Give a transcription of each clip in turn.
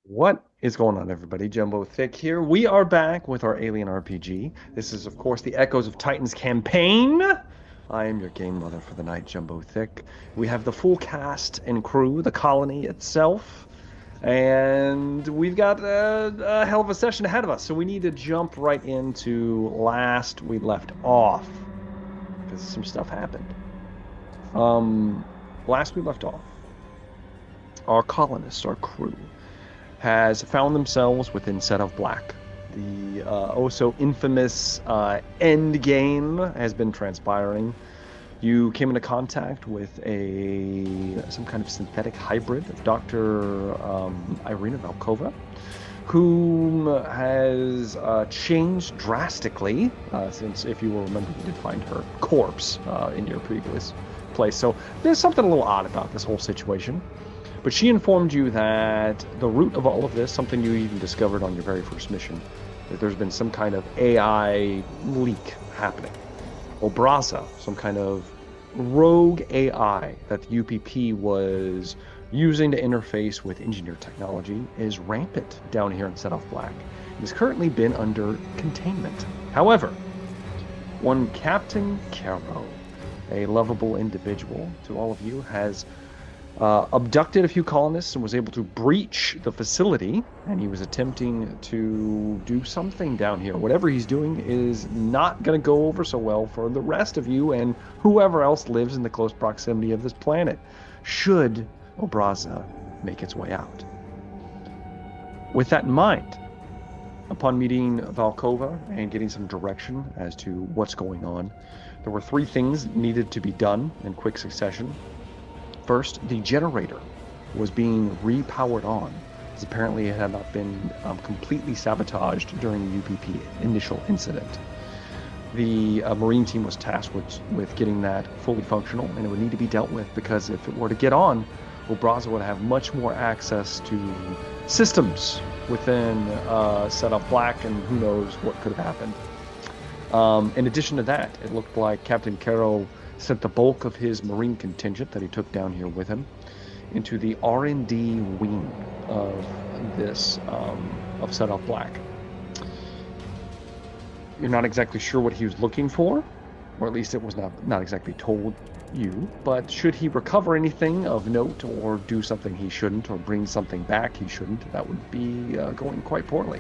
What is going on, everybody? Jumbo Thick here. We are back with our Alien RPG. This is, of course, the Echoes of Titans campaign. I am your game mother for the night, Jumbo Thick. We have the full cast and crew, the colony itself, and we've got a hell of a session ahead of us. So we need to jump right into last we left off because some stuff happened. Um, Last we left off, our colonists, our crew, has found themselves within Set of Black. The oh so infamous end game has been transpiring. You came into contact with some kind of synthetic hybrid of Dr. Irina Valkova, whom has changed drastically since, if you will remember, you did find her corpse in your previous place. So there's something a little odd about this whole situation. But she informed you that the root of all of this, something you even discovered on your very first mission, that there's been some kind of AI leak happening. Obraza, some kind of rogue AI that the UPP was using to interface with engineer technology, is rampant down here in Set Off Black. It has currently been under containment. However, one Captain Caro, a lovable individual to all of you, has abducted a few colonists and was able to breach the facility, and he was attempting to do something down here. Whatever he's doing is not going to go over so well for the rest of you and whoever else lives in the close proximity of this planet, should Obraza make its way out. With that in mind, upon meeting Valkova and getting some direction as to what's going on, there were three things needed to be done in quick succession. First, the generator was being repowered on, as apparently it had not been completely sabotaged during the UPP initial incident. The Marine team was tasked with getting that fully functional, and it would need to be dealt with because if it were to get on, Obraza would have much more access to systems within Set Up Black, and who knows what could have happened. In addition to that, it looked like Captain Caro sent the bulk of his Marine contingent that he took down here with him into the R&D wing of this of Set Off Black. You're not exactly sure what he was looking for, or at least it was not exactly told you, but should he recover anything of note or do something he shouldn't or bring something back he shouldn't, that would be going quite poorly.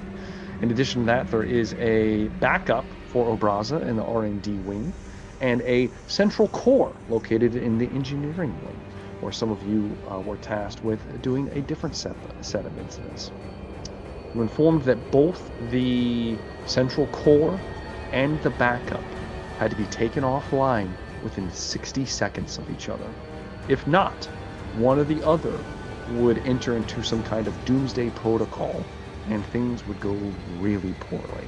In addition to that, there is a backup for Obraza in the R&D wing, and a central core located in the engineering wing, where some of you were tasked with doing a different set of incidents. You were informed that both the central core and the backup had to be taken offline within 60 seconds of each other. If not, one or the other would enter into some kind of doomsday protocol, and things would go really poorly.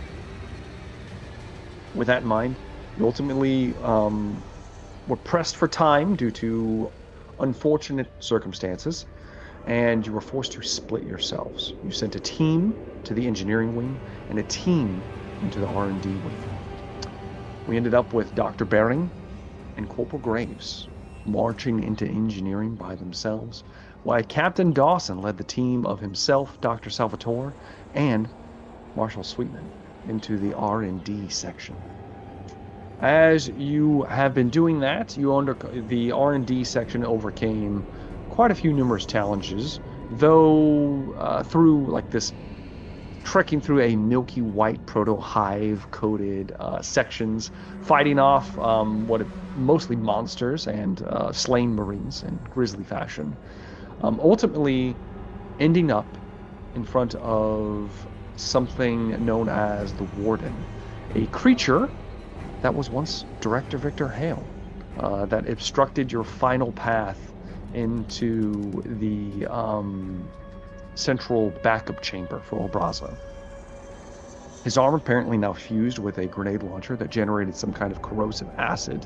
With that in mind, you ultimately were pressed for time due to unfortunate circumstances, and you were forced to split yourselves. You sent a team to the engineering wing and a team into the R&D wing. We ended up with Dr. Bering and Corporal Graves marching into engineering by themselves, while Captain Dawson led the team of himself, Dr. Salvatore, and Marshal Sweetman into the R&D section. As you have been doing that, the R&D section overcame quite a few numerous challenges, though through like this trekking through a milky white proto-hive coated sections, fighting off mostly monsters and slain Marines in grisly fashion, ultimately ending up in front of something known as the Warden, a creature that was once Director Victor Hale, that obstructed your final path into the central backup chamber for Obraza. His arm apparently now fused with a grenade launcher that generated some kind of corrosive acid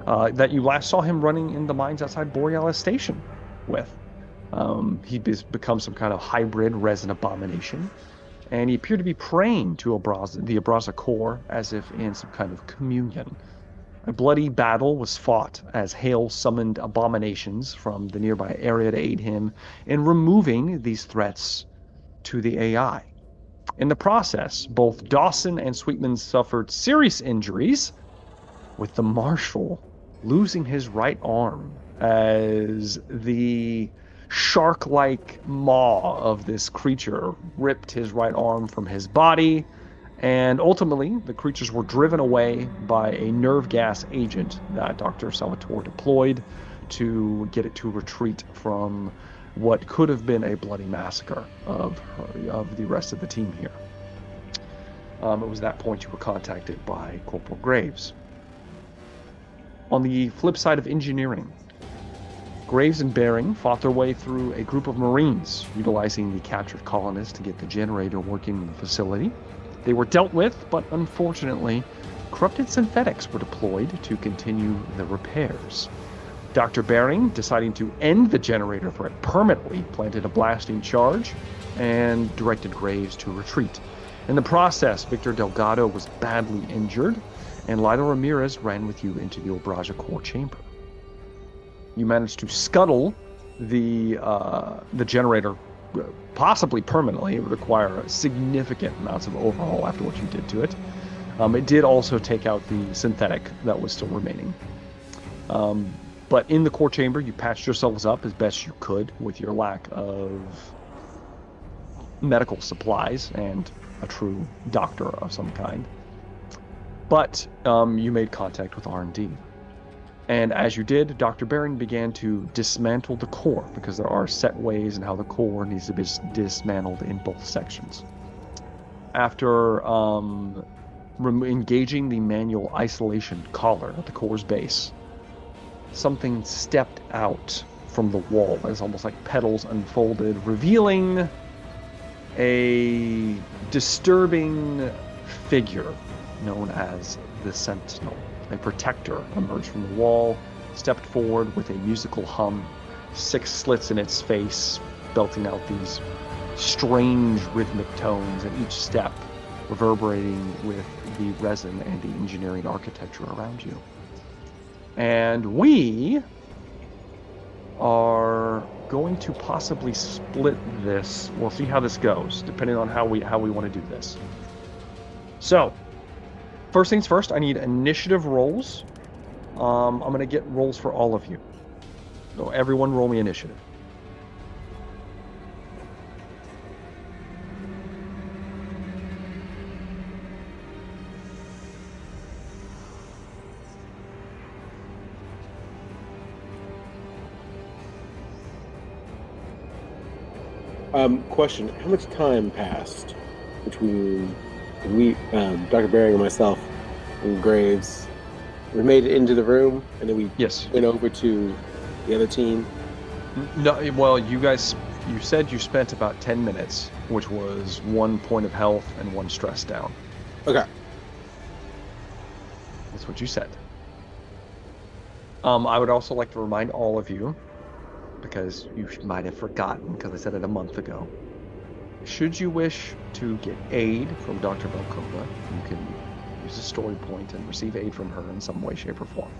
that you last saw him running in the mines outside Borealis Station with. He'd become some kind of hybrid resin abomination, and he appeared to be praying to the Obraza core as if in some kind of communion. A bloody battle was fought as Hale summoned abominations from the nearby area to aid him in removing these threats to the AI. In the process, both Dawson and Sweetman suffered serious injuries, with the Marshal losing his right arm as the shark-like maw of this creature ripped his right arm from his body. And ultimately, the creatures were driven away by a nerve gas agent that Dr. Salvatore deployed to get it to retreat from what could have been a bloody massacre of the rest of the team here. It was that point you were contacted by Corporal Graves. On the flip side of engineering, Graves and Bering fought their way through a group of Marines, utilizing the captured colonists to get the generator working in the facility. They were dealt with, but unfortunately, corrupted synthetics were deployed to continue the repairs. Dr. Bering, deciding to end the generator threat permanently, planted a blasting charge and directed Graves to retreat. In the process, Victor Delgado was badly injured, and Lila Ramirez ran with you into the Obraja core chamber. You managed to scuttle the generator, possibly permanently. It would require significant amounts of overhaul after what you did to it. It did also take out the synthetic that was still remaining. But in the core chamber, you patched yourselves up as best you could with your lack of medical supplies and a true doctor of some kind. But you made contact with R&D. And as you did, Dr. Bering began to dismantle the core, because there are set ways in how the core needs to be dismantled in both sections. After engaging the manual isolation collar at the core's base, something stepped out from the wall as almost like petals unfolded, revealing a disturbing figure known as the Sentinel. A protector emerged from the wall, stepped forward with a musical hum, 6 slits in its face, belting out these strange rhythmic tones, and each step reverberating with the resin and the engineering architecture around you. And we are going to possibly split this. We'll see how this goes, depending on how we want to do this. So, first things first, I need initiative rolls. I'm going to get rolls for all of you. So everyone roll me initiative. Question: how much time passed between Dr. Bering and myself and Graves? We made it into the room, and then we went over to the other team. No, well, you said you spent about 10 minutes, which was 1 point of health and 1 stress down. Okay. That's what you said. I would also like to remind all of you, because you might have forgotten, because I said it a month ago, should you wish to get aid from Dr. Belkova, you can use a story point and receive aid from her in some way, shape, or form,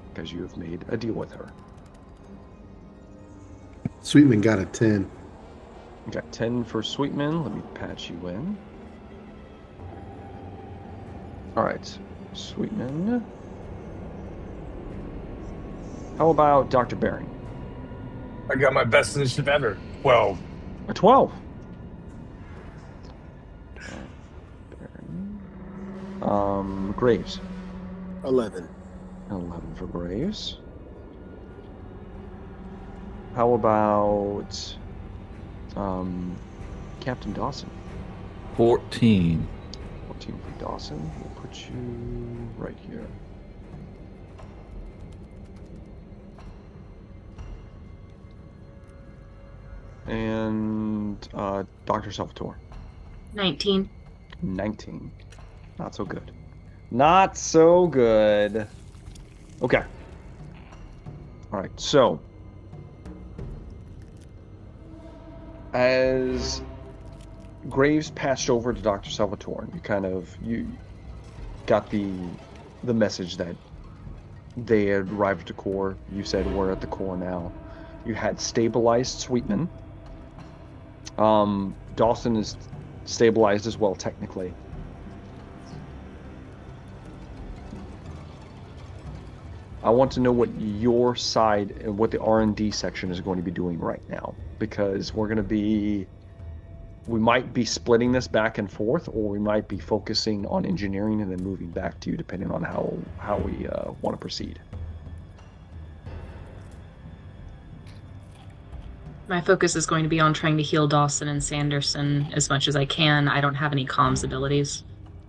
because you have made a deal with her. Sweetman got a 10. You got 10 for Sweetman. Let me patch you in. All right, Sweetman. How about Dr. Bering? I got my best initiative ever. 12. A 12. Graves. 11. 11 for Graves. How about Captain Dawson? 14. 14 for Dawson. We'll put you right here. And Dr. Salvatore. 19. 19. Not so good. Not so good. Okay. All right, so as Graves passed over to Dr. Salvatore, you got the message that they had arrived at the core. You said we're at the core now. You had stabilized Sweetman. Dawson is stabilized as well, technically. I want to know what your side and what the R&D section is going to be doing right now, because we might be splitting this back and forth, or we might be focusing on engineering and then moving back to you, depending on how we want to proceed. My focus is going to be on trying to heal Dawson and Sanderson as much as I can. I don't have any comms abilities.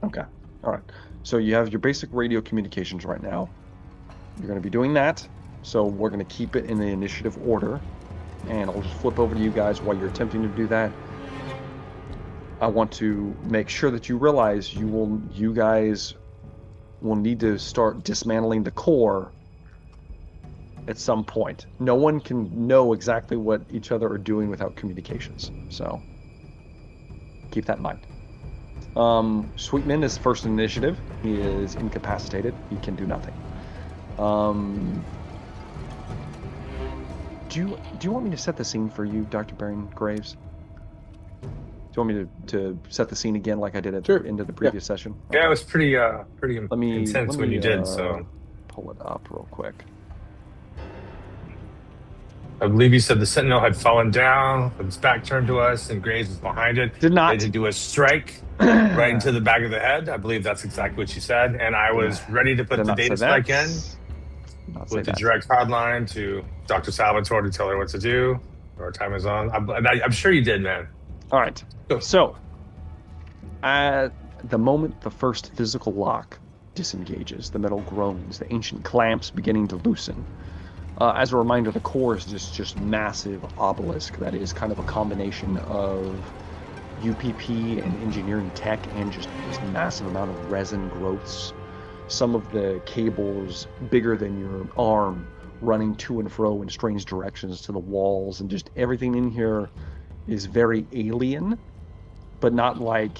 Okay. All right. So you have your basic radio communications right now. You're going to be doing that. So we're going to keep it in the initiative order. And I'll just flip over to you guys while you're attempting to do that. I want to make sure that you realize you guys will need to start dismantling the core at some point. No one can know exactly what each other are doing without communications. So keep that in mind. Sweetman is first in initiative. He is incapacitated. He can do nothing. Do you want me to set the scene for you, Dr. Baron Graves? Do you want me to set the scene again like I did at the end of the previous session? Okay. Yeah, it was pretty intense when you did, so... Pull it up real quick. I believe you said the Sentinel had fallen down with its back turned to us and Graves was behind it. Did not. They did do a strike right into the back of the head. I believe that's exactly what you said. And I was ready to put the data strike in with the direct hotline to Dr. Salvatore to tell her what to do. Our time is on. I'm sure you did, man. All right. So, at the moment the first physical lock disengages, the metal groans, the ancient clamps beginning to loosen. As a reminder, the core is just massive obelisk that is kind of a combination of UPP and engineering tech and just this massive amount of resin growths. Some of the cables bigger than your arm running to and fro in strange directions to the walls, and just everything in here is very alien, but not like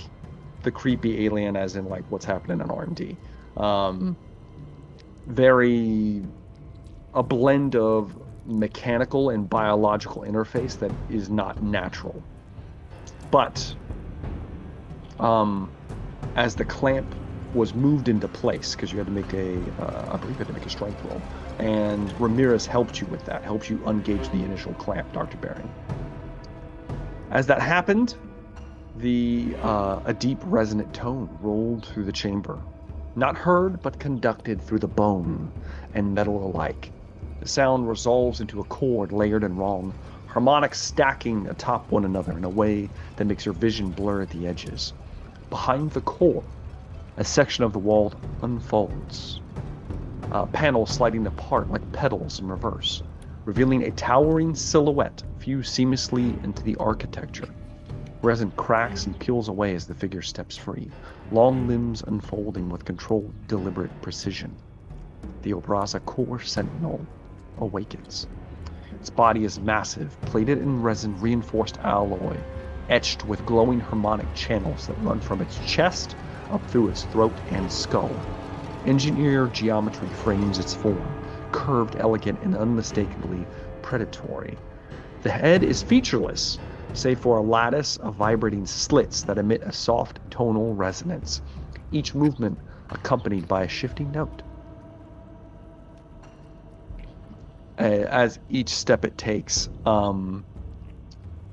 the creepy alien as in like what's happening in R&D. Very... a blend of mechanical and biological interface that is not natural. But as the clamp was moved into place, because you had to make I believe you had to make a strength roll, and Ramirez helped you with that, helped you ungage the initial clamp, Dr. Baring. As that happened, a deep resonant tone rolled through the chamber, not heard but conducted through the bone and metal alike. The sound resolves into a chord layered and wrong, harmonics stacking atop one another in a way that makes your vision blur at the edges. Behind the core, a section of the wall unfolds, panels sliding apart like petals in reverse, revealing a towering silhouette fused seamlessly into the architecture. Resin cracks and peels away as the figure steps free, long limbs unfolding with controlled, deliberate precision. The Obraza core Sentinel awakens. Its body is massive, plated in resin-reinforced alloy, etched with glowing harmonic channels that run from its chest up through its throat and skull. Engineered geometry frames its form, curved, elegant, and unmistakably predatory. The head is featureless, save for a lattice of vibrating slits that emit a soft tonal resonance, each movement accompanied by a shifting note. As each step it takes,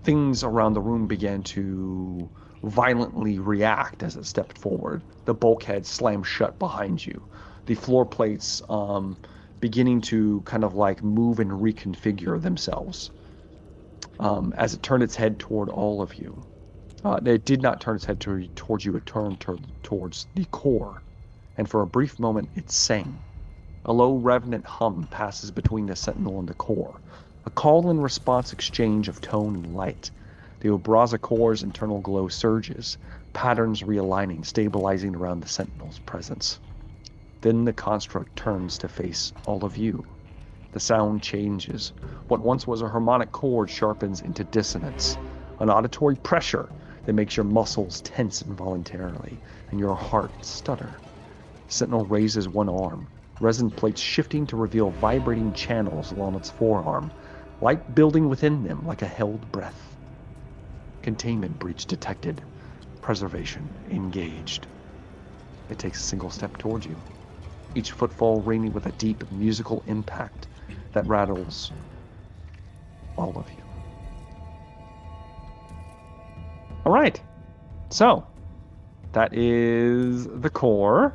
things around the room began to violently react as it stepped forward. The bulkhead slammed shut behind you. The floor plates beginning to kind of like move and reconfigure themselves as it turned its head toward all of you. It did not turn its head towards you, it turned towards the core, and for a brief moment it sang. A low revenant hum passes between the Sentinel and the core, a call and response exchange of tone and light. The Obraza core's internal glow surges, patterns realigning, stabilizing around the Sentinel's presence. Then the construct turns to face all of you. The sound changes. What once was a harmonic chord sharpens into dissonance, an auditory pressure that makes your muscles tense involuntarily and your heart stutter. Sentinel raises one arm, resin plates shifting to reveal vibrating channels along its forearm, light building within them like a held breath. Containment breach detected. Preservation engaged. It takes a single step towards you. Each footfall ringing with a deep musical impact that rattles all of you. All right. So, that is the core.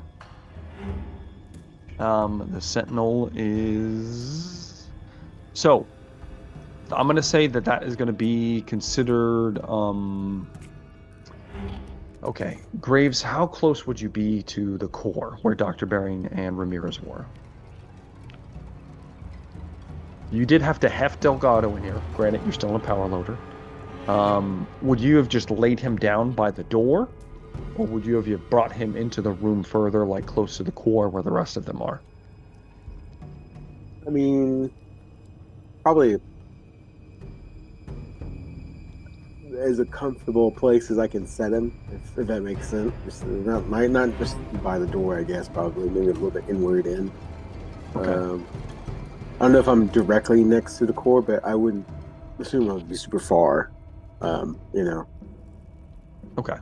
The Sentinel is... So, I'm going to say that is going to be considered... Okay, Graves, how close would you be to the core where Dr. Bering and Ramirez were? You did have to heft Delgado in here. Granted, you're still in a power loader. Would you have just laid him down by the door? Or would you have brought him into the room further, like close to the core where the rest of them are? I mean, probably as a comfortable place as I can set him, if that makes sense. Not just by the door, I guess, probably. Maybe a little bit inward in. Okay. I don't know if I'm directly next to the core, but I wouldn't assume I would be super far, Okay.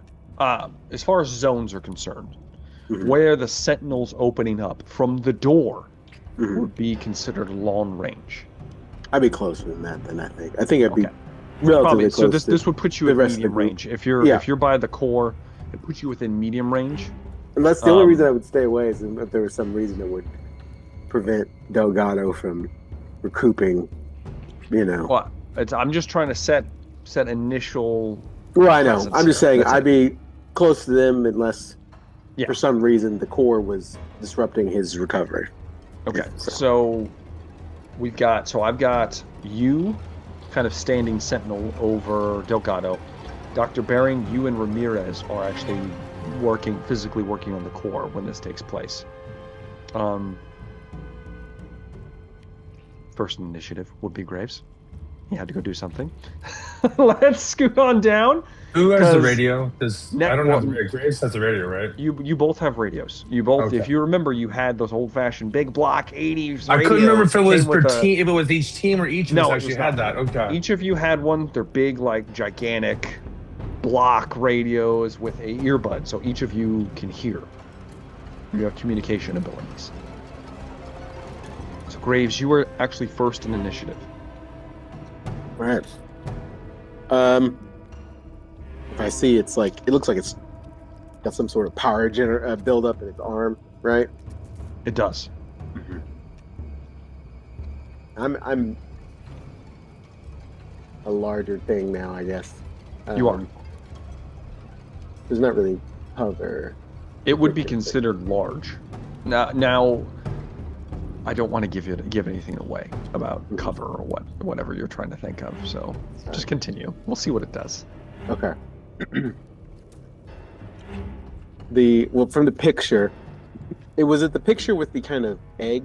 As far as zones are concerned, where the Sentinel's opening up from the door would be considered long range. I'd be closer than that, then, I think. I think I'd be relatively close. So this would put you at medium range. If you're by the core, it puts you within medium range. And that's the only reason I would stay away is if there was some reason that would prevent Delgado from recouping, Well, I'm just trying to set initial... Well, I know. I'm just saying I'd be close to them unless, for some reason, the core was disrupting his recovery. Okay, so I've got you kind of standing sentinel over Delgado. Dr. Bering, you and Ramirez are actually physically working on the core when this takes place. First initiative would be Graves. He had to go do something. Let's scoot on down. Who has the radio? I don't know. Graves has the radio, right? You both have radios. You both, okay. If you remember, you had those old-fashioned big block 80s. I couldn't remember if it was per team, if it was each team or each of us actually had that. Okay. Each of you had one. They're big, like gigantic block radios with a earbud, so each of you can hear. You have communication abilities. So Graves, you were actually first in initiative. Right. If I see it looks like it's got some sort of power build up in its arm, right? It does. Mm-hmm. I'm a larger thing now, I guess. You are. There's not really hover. It would be considered large. Now, I don't want to give anything away about cover or whatever you're trying to think of. So just continue. We'll see what it does. Okay. From the picture, was it the picture with the kind of egg?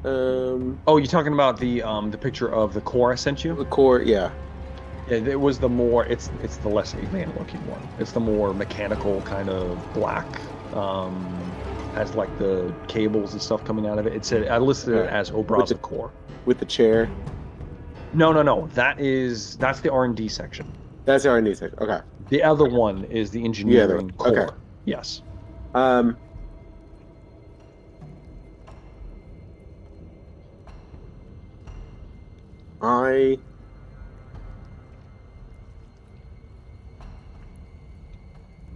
Oh, you're talking about the picture of the core I sent you? The core, yeah. Yeah, it was the more. It's the less alien looking one. It's the more mechanical kind of black. Has like the cables and stuff coming out of it. It said I listed it as Obraza core. With the chair? No. That's the R&D section. That's the R&D section. Okay. The other one is the engineering core. Okay. Yes. I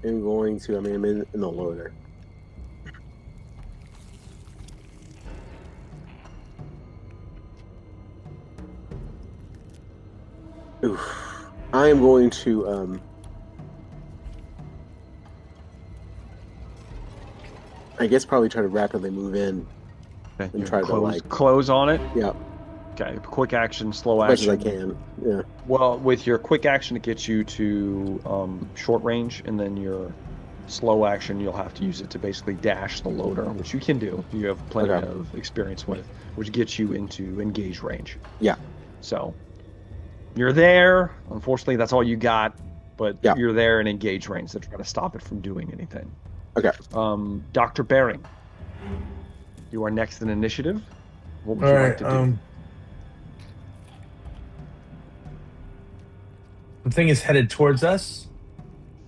am going to. I'm in the loader. Oof. I am going to I guess probably try to rapidly move in and try to close on it. Yeah. Okay. Quick action, slow action. As much as I can. Yeah. Well, with your quick action, it gets you to short range, and then your slow action, you'll have to use it to basically dash the loader, which you can do. You have plenty of experience with, which gets you into engage range. Yeah. So you're there. Unfortunately, that's all you got, but you're there in engage range to try to stop it from doing anything. Okay. Dr. Bering, you are next in initiative. What would you like to do? The thing is headed towards us.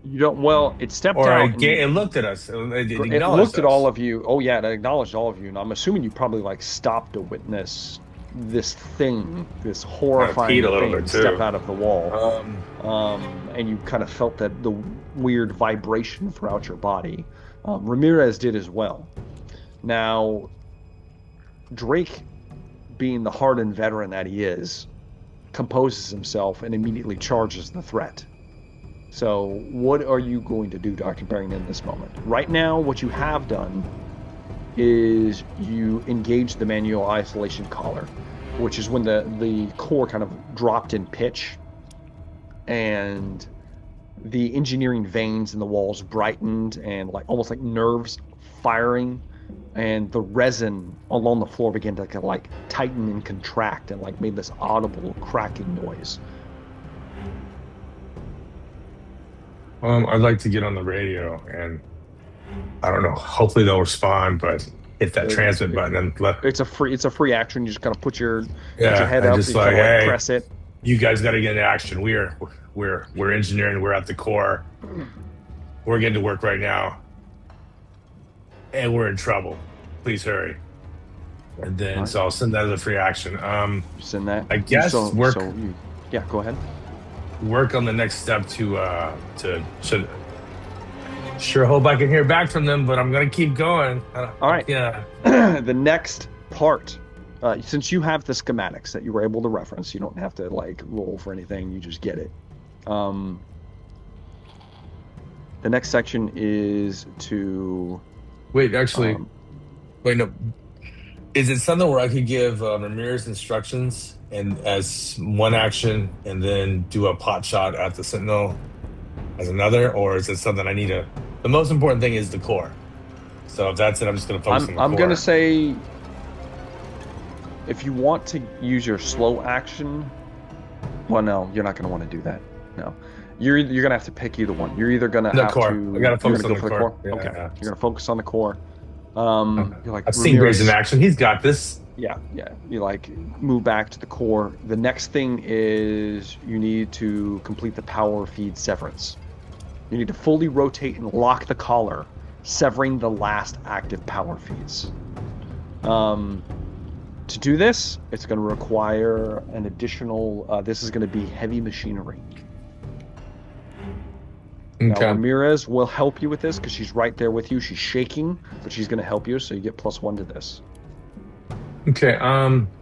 You don't. Well, it stepped or out. It looked at us. It looked at all of you. Oh yeah, it acknowledged all of you. And I'm assuming you probably like stopped to witness this thing, this horrifying thing, step out of the wall. And you kind of felt that the weird vibration throughout your body. Ramirez did as well. Now, Drake, being the hardened veteran that he is, composes himself and immediately charges the threat. So what are you going to do, Dr. Barrington, in this moment? Right now, what you have done is you engage the manual isolation collar, which is when the core kind of dropped in pitch and the engineering veins in the walls brightened and like almost like nerves firing, and the resin along the floor began to kind of like tighten and contract and like made this audible cracking noise. I'd like to get on the radio and I don't know. Hopefully they'll respond, but hit that transmit button and it's a free action. You just kind of put your head up, just you kind of hey, press it. You guys got to get into action. We're engineering. We're at the core. We're getting to work right now, and we're in trouble. Please hurry. And then so I'll send that as a free action. Send that. I guess work. Yeah, go ahead. Work on the next step to sure hope I can hear back from them, but I'm gonna keep going. All right. Yeah. The next part, since you have the schematics that you were able to reference, you don't have to like roll for anything. You just get it. The next section is to wait. Actually, no. Is it something where I could give Ramirez instructions and as one action, and then do a pot shot at the Sentinel as another, or is it something I need to? The most important thing is the core. So if that's it, I'm just going to focus on the core. I'm going to say, if you want to use your slow action, well, no, you're not going to want to do that. No, you're going to have to pick either one. You're either going to have core. to. I got to focus on the core. Yeah, okay, you're going to focus on the core. You're like, I've seen Graves in action. He's got this. Yeah. You like move back to the core. The next thing is you need to complete the power feed severance. You need to fully rotate and lock the collar, severing the last active power feeds. To do this, it's going to require an additional. This is going to be heavy machinery. Okay. Now, Ramirez will help you with this because she's right there with you. She's shaking, but she's going to help you, so you get +1 to this. Okay.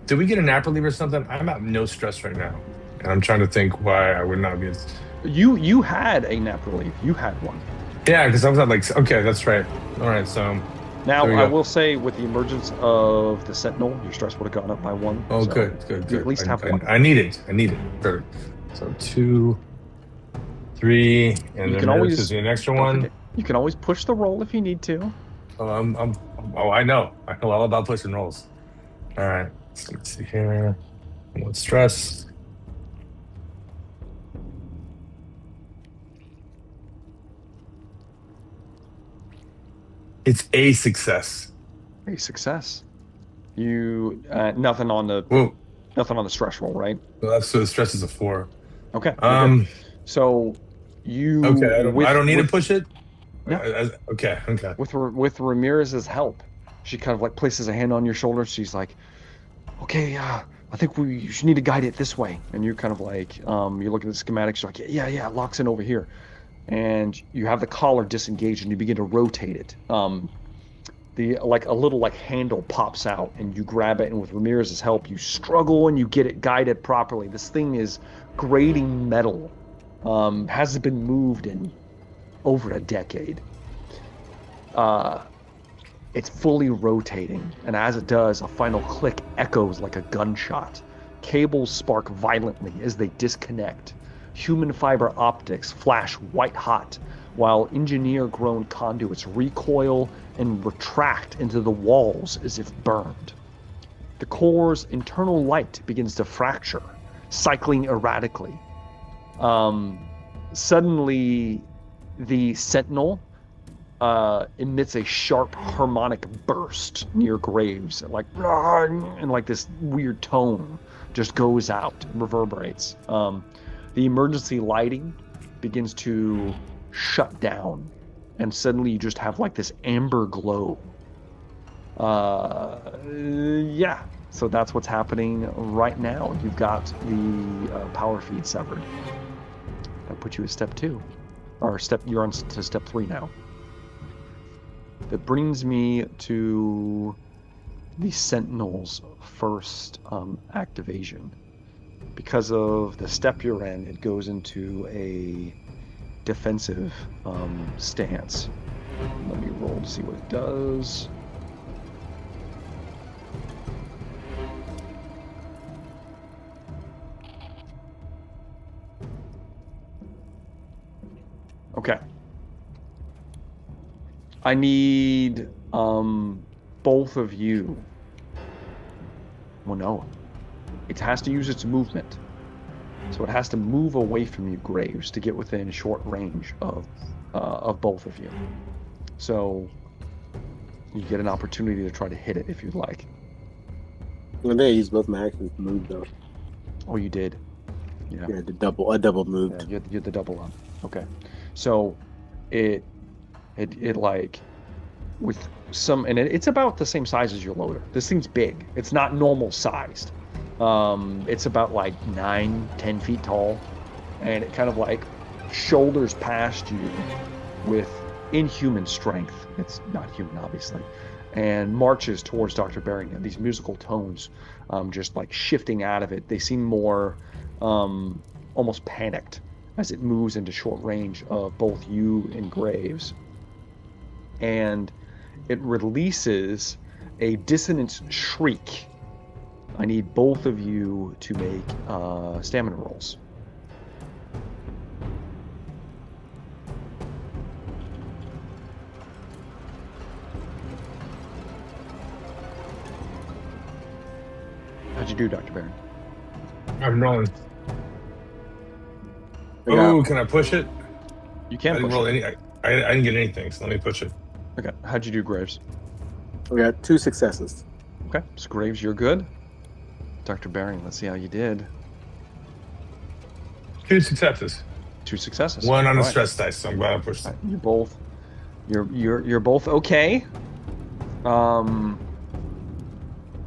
Did we get a nap relief or something? I'm at no stress right now, and I'm trying to think why I would not be. You had a nap relief. You had one. Yeah, because I was at like, okay, that's right. All right, so. Now, I will say, with the emergence of the Sentinel, your stress would have gone up by 1. Oh, so good. You at least have 1. I need it. Perfect. So 2, 3, and you then can always an extra 1. You can always push the roll if you need to. I know all about pushing rolls. All right, let's see here. What stress? It's a success. A success. You nothing on the stress roll, right? Well, so the stress is a 4. Okay. So you. Okay. I don't need to push it. No. Okay. With Ramirez's help, she kind of like places a hand on your shoulder. She's like, "Okay, I think we should need to guide it this way." And you're kind of like, you look at the schematics. You're like, "Yeah, it locks in over here." And you have the collar disengaged, and you begin to rotate it. The a little handle pops out, and you grab it. And with Ramirez's help, you struggle and you get it guided properly. This thing is grating metal. Hasn't been moved in over a decade. It's fully rotating, and as it does, a final click echoes like a gunshot. Cables spark violently as they disconnect. Human fiber optics flash white hot, while engineer-grown conduits recoil and retract into the walls as if burned. The core's internal light begins to fracture, cycling erratically. Suddenly, the Sentinel emits a sharp harmonic burst near Graves, and like this weird tone just goes out and reverberates. the emergency lighting begins to shut down, and suddenly you just have like this amber glow. Yeah, so that's what's happening right now. You've got the power feed severed. That puts you at step 2, or you're on to step 3 now. That brings me to the Sentinel's first activation. Because of the step you're in, it goes into a defensive stance. Let me roll to see what it does. Okay. I need both of you. Well, no. It has to use its movement. So it has to move away from you, Graves, to get within short range of both of you. So you get an opportunity to try to hit it if you'd like. Well, they use both my actions to move, though. Oh, you did? Yeah. Yeah, I double moved. Yeah, you had the double up. Okay. So it like with some, and it's about the same size as your loader. This thing's big. It's not normal sized. It's about like 9-10 feet tall, and it kind of like shoulders past you with inhuman strength. It's not human, obviously, and marches towards Dr. Barrington. These musical tones just like shifting out of it. They seem more almost panicked as it moves into short range of both you and Graves. And it releases a dissonant shriek. I need both of you to make stamina rolls. How'd you do, Dr. Barron? I'm rolling. Oh, can I push it? You can push it. I didn't get anything, so let me push it. Okay. How'd you do, Graves? We got 2 successes. Okay. So, Graves, you're good. Dr. Barring, let's see how you did. 2 successes. 2 successes. 1 on the stress dice, so I'm glad I pushed it. You're both okay. All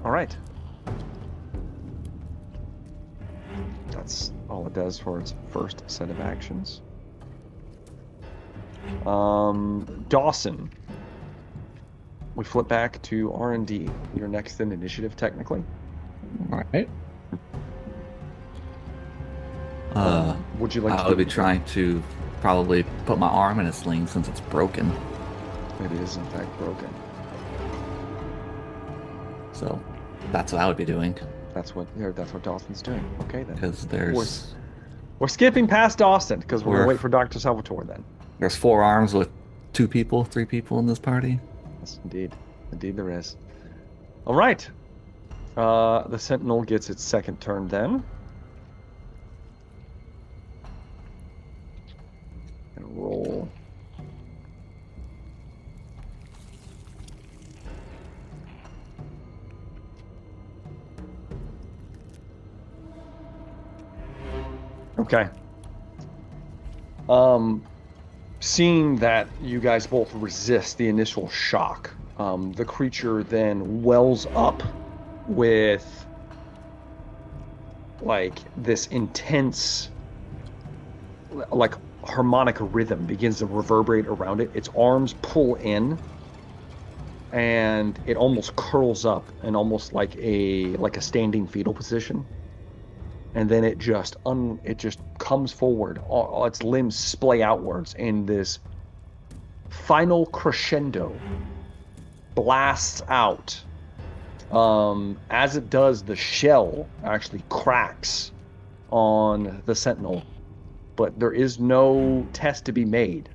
right. That's all it does for its first set of actions. Dawson. We flip back to R&D. You're next in initiative, technically. All right. Would you like to? I would be trying to probably put my arm in a sling since it's broken. It is, in fact, broken. So that's what I would be doing. That's what Dawson's doing. Okay, then. Because there's... We're skipping past Dawson, because we're going to wait for Dr. Salvatore, then. There's 4 arms with 2 people, 3 people in this party. Yes, indeed. Indeed there is. All right. The Sentinel gets its second turn, then. And roll. Okay. Seeing that you guys both resist the initial shock, the creature then wells up with like this intense, like harmonic rhythm begins to reverberate around it. Its arms pull in, and it almost curls up in almost like a standing fetal position. And then it just comes forward. All its limbs splay outwards, and this final crescendo blasts out. As it does, the shell actually cracks on the Sentinel, but there is no test to be made.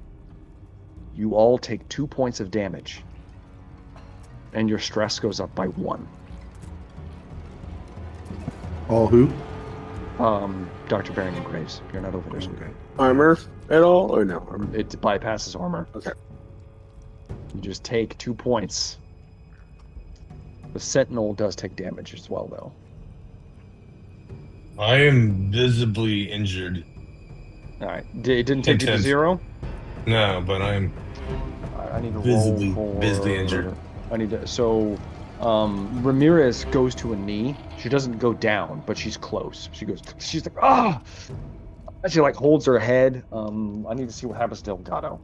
You all take 2 points of damage, and your stress goes up by 1. All who? Dr. Barrington Graves. You're not over there, sweetie. Armor at all, or no? It bypasses armor. Okay. You just take 2 points. The Sentinel does take damage as well, though. I am visibly injured. All right. It didn't take you to 10. 0? No, but I'm I need to visibly, roll for... visibly injured. I need to... So, Ramirez goes to a knee. She doesn't go down, but she's close. She's like, ah! She, like, holds her head. I need to see what happens to Delgado.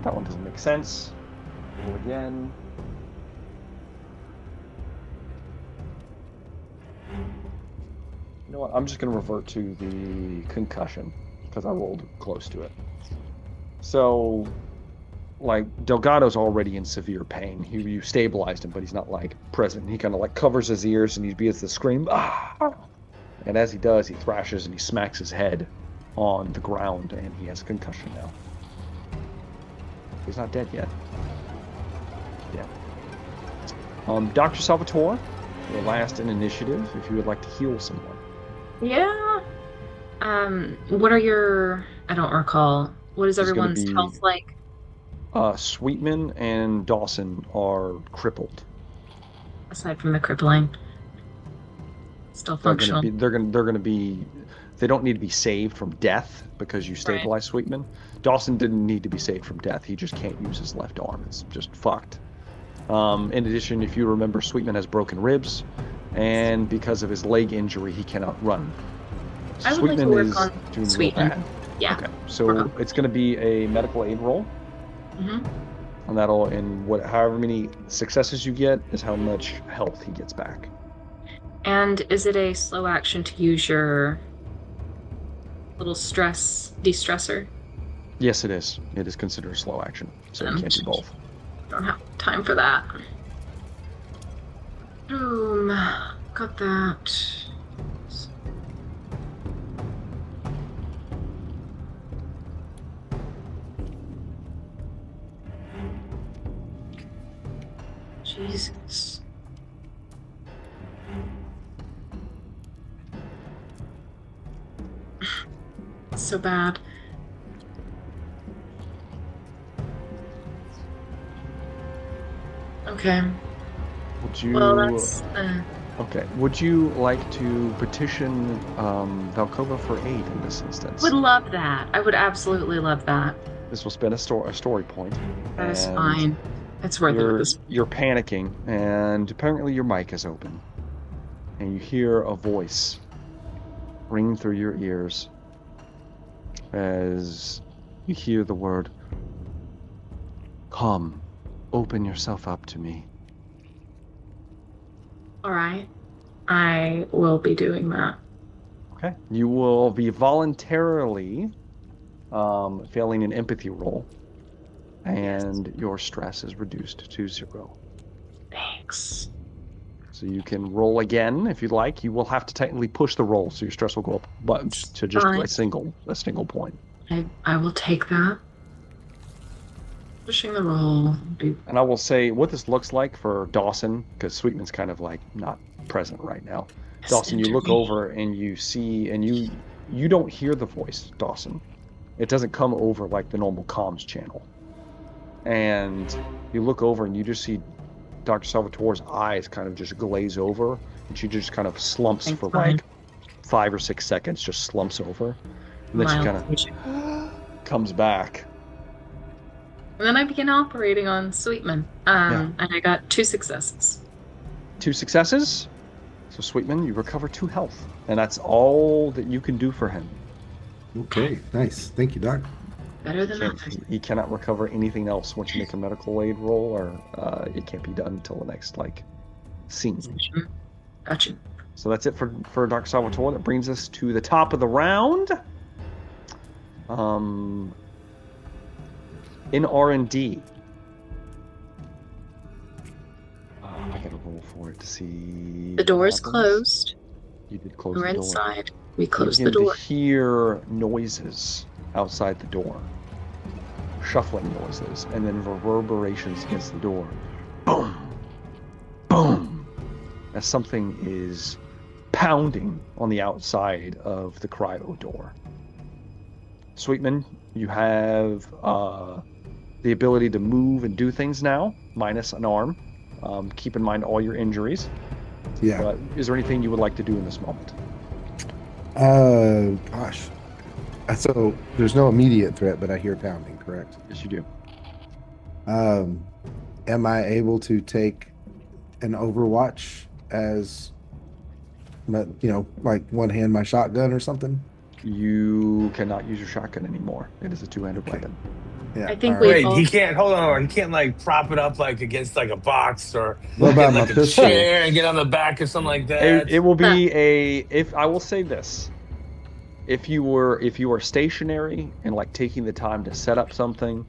That one doesn't make sense. Roll again. You know what? I'm just going to revert to the concussion because I rolled close to it. So, like, Delgado's already in severe pain. You stabilized him, but he's not, like, present. He kind of, like, covers his ears and he begins to scream. Ah! And as he does, he thrashes and he smacks his head on the ground, and he has a concussion now. He's not dead yet. Yeah. Dr. Salvatore, your last in initiative, if you would like to heal someone. Yeah. What are your... I don't recall. What is everyone's health like? Sweetman and Dawson are crippled. Aside from the crippling. Still functional. They're gonna be... They don't need to be saved from death because you stabilize Sweetman. Dawson didn't need to be saved from death. He just can't use his left arm. It's just fucked. In addition, if you remember, Sweetman has broken ribs, and because of his leg injury, he cannot run. I would like to work on Sweetman. Yeah. Okay, so it's going to be a medical aid roll. Mm-hmm. And that'll, however many successes you get, is how much health he gets back. And is it a slow action to use your little de-stressor? Yes, it is. It is considered a slow action, so you can't do both. Don't have time for that. Boom. Got that. Jesus. So bad. Okay. Would you... Well, that's... Okay. Would you like to petition Valkova for aid in this instance? Would love that. I would absolutely love that. This will spend a story point. That is fine. It's worth it. You're panicking, and apparently your mic is open. And you hear a voice ring through your ears as you hear the word, "Come, open yourself up to me." All right. I will be doing that. Okay. You will be voluntarily failing an empathy roll, and your stress is reduced to 0. Thanks. So you can roll again if you'd like. You will have to technically push the roll, so your stress will go up a bunch to just a single point. I will take that. Pushing the roll. And I will say what this looks like for Dawson, because Sweetman's kind of like not present right now. Dawson, you look over and you see, and you don't hear the voice, Dawson. It doesn't come over like the normal comms channel. And you look over and you just see Dr. Salvatore's eyes kind of just glaze over, and she just kind of slumps for like 5 or 6 seconds, just slumps over. And then she kind of comes back. And then I begin operating on Sweetman. And I got 2 successes. 2 successes? So Sweetman, you recover 2 health. And that's all that you can do for him. Okay, nice. Thank you, Doc. Better than nothing. He cannot recover anything else once you make a medical aid roll, or it can't be done until the next, scene. Gotcha. So that's it for Dr. Salvatore. That brings us to the top of the round. In R&D. I gotta roll for it to see... The door is closed. You did close the door. We're inside. We closed the door. You hear noises outside the door. Shuffling noises, and then reverberations against the door. Boom! Boom! As something is pounding on the outside of the cryo door. Sweetman, you have the ability to move and do things now, minus an arm. Keep in mind all your injuries. Yeah. But is there anything you would like to do in this moment? Gosh. So there's no immediate threat, but I hear pounding, correct? Yes, you do. Am I able to take an Overwatch as, like one hand my shotgun or something? You cannot use your shotgun anymore. It is a two-handed weapon. Yeah. I think Wait, he can't. Hold on. He can't like prop it up like against like a box or what get about like my a pistol? chair and get on the back or something like that. It will be if I will say this. If you are stationary and like taking the time to set up something,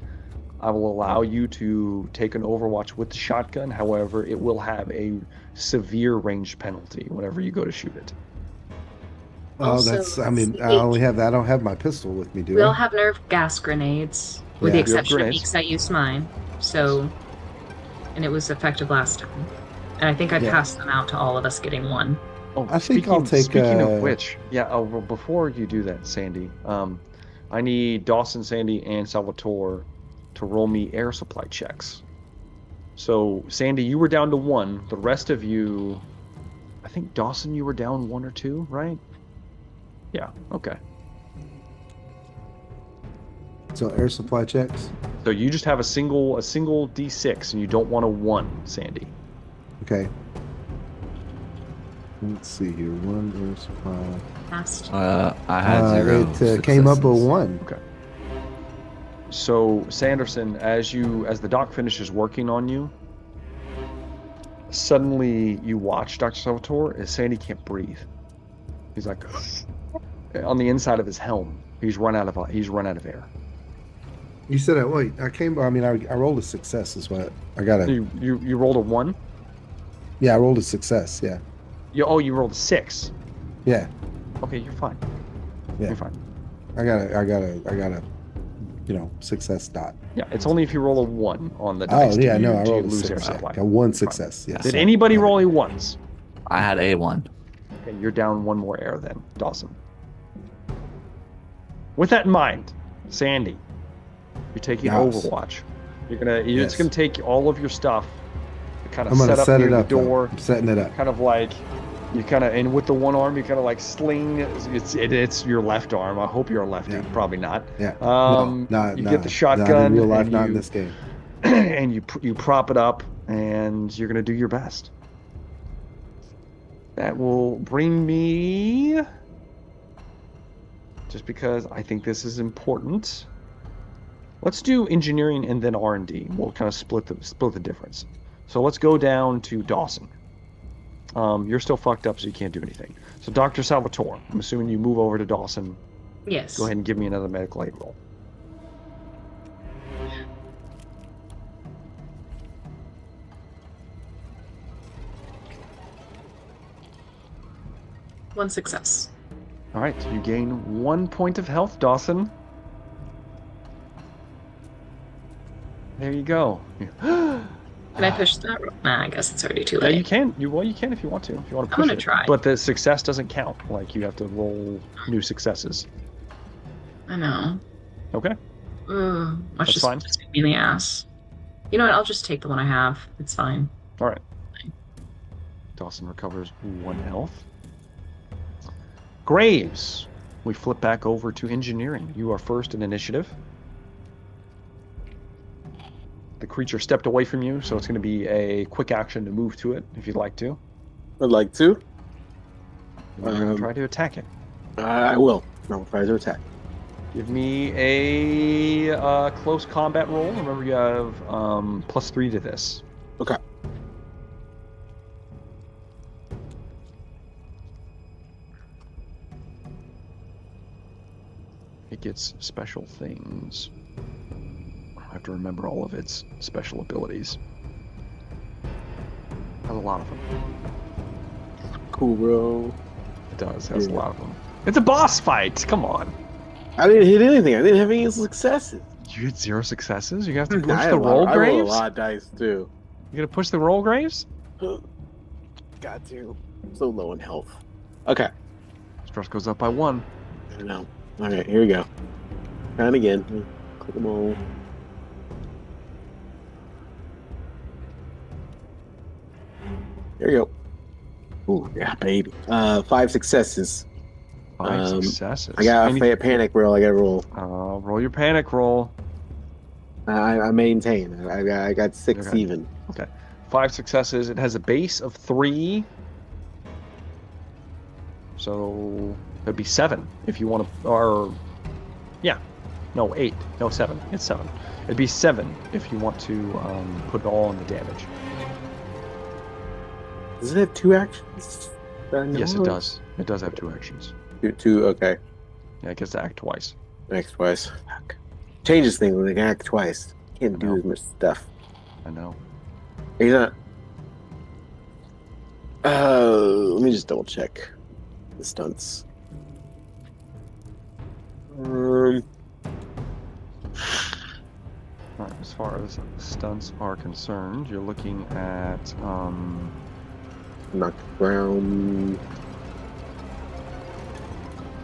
I will allow you to take an Overwatch with the shotgun. However, it will have a severe range penalty whenever you go to shoot it. Oh, I don't have my pistol with me, do I? We all have nerve gas grenades, with the exception of me, because I used mine. So, and it was effective last time. And I think I passed them out to all of us getting one. Oh, I think I'll take. Speaking of which, well, before you do that, Sandy, I need Dawson, Sandy, and Salvatore to roll me air supply checks. So, Sandy, you were down to 1. The rest of you, I think Dawson, you were down 1 or 2, right? Yeah. Okay. So air supply checks. So you just have a single D6, and you don't want a 1, Sandy. Okay. Let's see here. 1 air supply. Passed. I had 0. It came up a 1. Okay. So Sanderson, as the doc finishes working on you, suddenly you watch Dr. Salvatore as Sandy can't breathe. He's like on the inside of his helm. He's run out of air. You said that. Wait, I rolled a success. Is what I got. You rolled a 1. Yeah, I rolled a success. Yeah. You rolled a 6. Yeah. Okay, you're fine. Yeah. You're fine. I got a success dot. Yeah, it's only if you roll a 1 on the dice. Oh yeah, no, I rolled a a lose air 6. supply. Got 1 success. Yes. Did anybody roll a 1s? I had a 1. Okay, you're down 1 more air then, Dawson. With that in mind, Sandy, you're taking Overwatch. It's gonna take all of your stuff to kind of set up near the door. I'm setting it up. Kind of like and with the one arm you kind of like sling. It's your left arm. I hope you're a lefty. Yeah. Probably not. Yeah. You get the shotgun. In real life, not in this game. And you prop it up, and you're gonna do your best. That will bring me. Just because I think this is important. Let's do engineering and then R&D. We'll kind of split the difference. So let's go down to Dawson. You're still fucked up, so you can't do anything. So Dr. Salvatore, I'm assuming you move over to Dawson. Yes. Go ahead and give me another medical aid roll. One success. All right, you gain 1 point of health, Dawson. There you go. Can I push that? Nah, I guess it's already too late. Yeah, you can. You can if you want to. If you want to push I'm gonna try. But the success doesn't count. Like, you have to roll new successes. I know. Okay. That's just fine. Just me in the ass. You know what? I'll just take the one I have. It's fine. All right. Dawson recovers 1 health. Graves, we flip back over to engineering. You are first in initiative. The creature stepped away from you, so it's going to be a quick action to move to it, if you'd like to. I'd like to. You're going to try to attack it. I will. I'll try to attack. Give me a close combat roll. Remember, you have +3 to this. Okay. It gets special things. I have to remember all of its special abilities. Has a lot of them. Cool, bro. It does. Has a lot of them. It's a boss fight. Come on. I didn't hit anything. I didn't have any successes. You had 0 successes? You have to push the roll, Graves? I roll a lot of dice, too. You gonna push the roll, Graves? Got to. I'm so low in health. Okay. Stress goes up by 1. I know. Okay, here we go. Trying again. Click them all. There you go. Ooh, yeah, baby. 5 successes. 5 successes. I got a panic roll. I got to roll. Roll your panic roll. I maintain. I got 6 even. Okay. 5 successes. It has a base of 3. So it'd be 7 if you want to, or yeah, no 8, no 7. It's 7. It'd be 7 if you want to put it all on the damage. Does it have 2 actions? Yes, it does. It does have 2 actions. 2. Okay. Yeah, it gets to act twice. Act twice. Fuck. Changes things when they can act twice. Can't do as much stuff. I know. He's not. Let me just double check the stunts. As far as stunts are concerned, you're looking at knocked ground.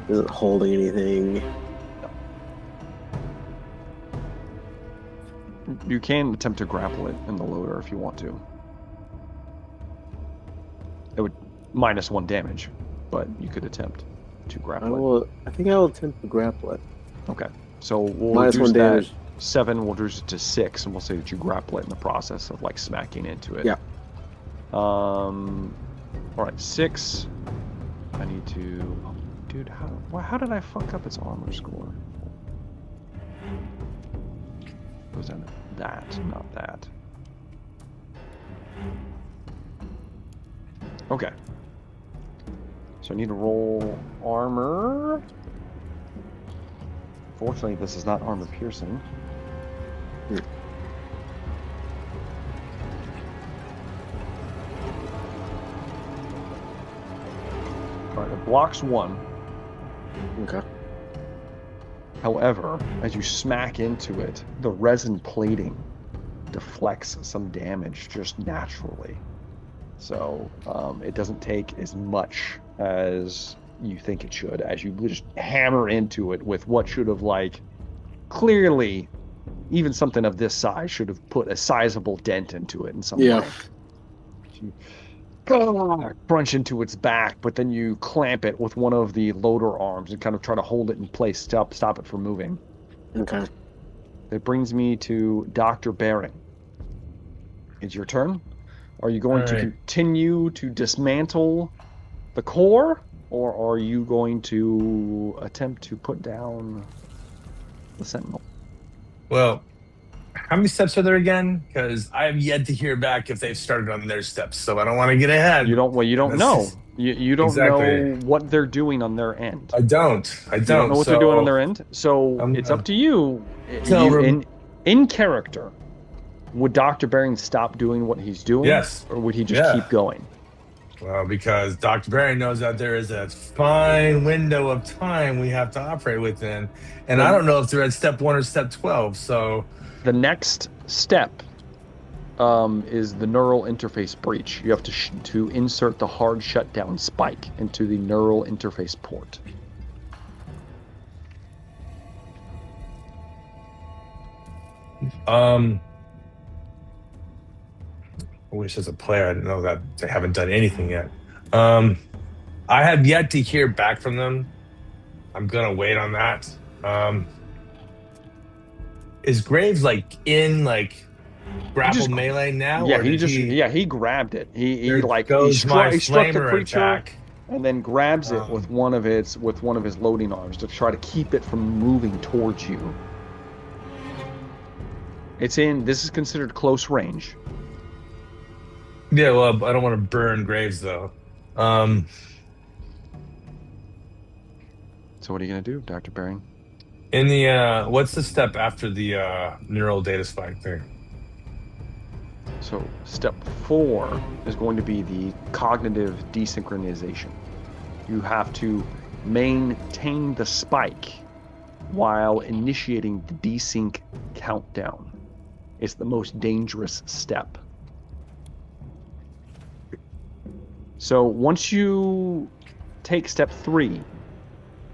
Isn't holding anything. No. You can attempt to grapple it in the loader if you want to. It would -1 damage, but you could attempt to grapple it. I think I will attempt to grapple it. Okay, so we'll -1 reduce damage. that 7. We'll reduce it to 6, and we'll say that you grapple it in the process of like smacking into it. Yeah. All right, 6. I need to. Oh, dude, how did I fuck up its armor score? Was that, not that? Okay. So I need to roll armor. Fortunately, this is not armor piercing. Alright, it blocks 1. Okay. However, as you smack into it, the resin plating deflects some damage just naturally. So it doesn't take as much as you think it should, as you just hammer into it with what should have, like, clearly, even something of this size should have put a sizable dent into it in some way. You crunch into its back, but then you clamp it with one of the loader arms and kind of try to hold it in place, stop it from moving. Okay. That brings me to Dr. Bering. It's your turn. Are you going to continue to dismantle the core, or are you going to attempt to put down the Sentinel? Well, how many steps are there again? Because I have yet to hear back if they've started on their steps, so I don't want to get ahead. You don't know. You don't know what they're doing on their end. I don't. You don't know what they're doing on their end. So it's up to you. In character, would Dr. Bering stop doing what he's doing? Yes. Or would he just keep going? Well, because Dr. Bering knows that there is a fine window of time we have to operate within. And I don't know if they're at step 1 or step 12, so... The next step is the neural interface breach. You have to insert the hard shutdown spike into the neural interface port. I wish as a player I didn't know that they haven't done anything yet. I have yet to hear back from them. I'm gonna wait on that. Is Graves in grapple melee now? Yeah, he grabbed it. He struck the creature attack. and then grabs it with one of his loading arms to try to keep it from moving towards you. This is considered close range. Yeah, well, I don't want to burn Graves though. So what are you gonna do, Dr. Bering? In the what's the step after the neural data spike there? So step 4 is going to be the cognitive desynchronization. You have to maintain the spike while initiating the desync countdown. It's the most dangerous step. So once you take step 3,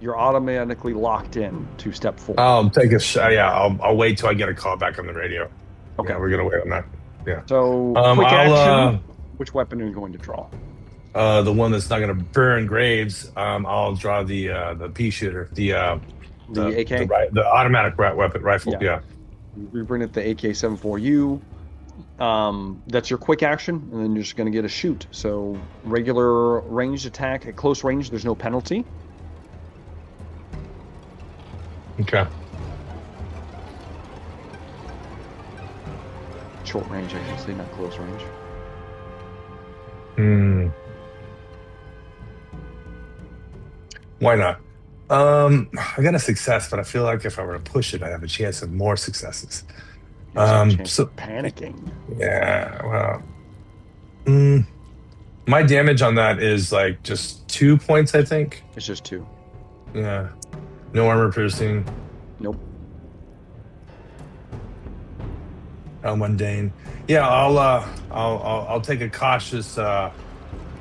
you're automatically locked in to step 4. I'll take a shot. Yeah, I'll wait till I get a call back on the radio. Okay, we're gonna wait on that. Yeah. So quick action. Which weapon are you going to draw? The one that's not going to burn Graves. I'll draw the pea shooter, the AK, the automatic rifle. Yeah. We bring it the AK-74U. That's your quick action, and then you're just going to get a shoot. So regular ranged attack at close range, there's no penalty. Okay. Short range, I should say, not close range. Why not? I got a success, but I feel like if I were to push it, I'd have a chance of more successes. So panicking. Yeah, well, my damage on that is like just 2 points, I think. It's just 2. Yeah. No armor piercing. Nope. Mundane. Yeah, I'll take a cautious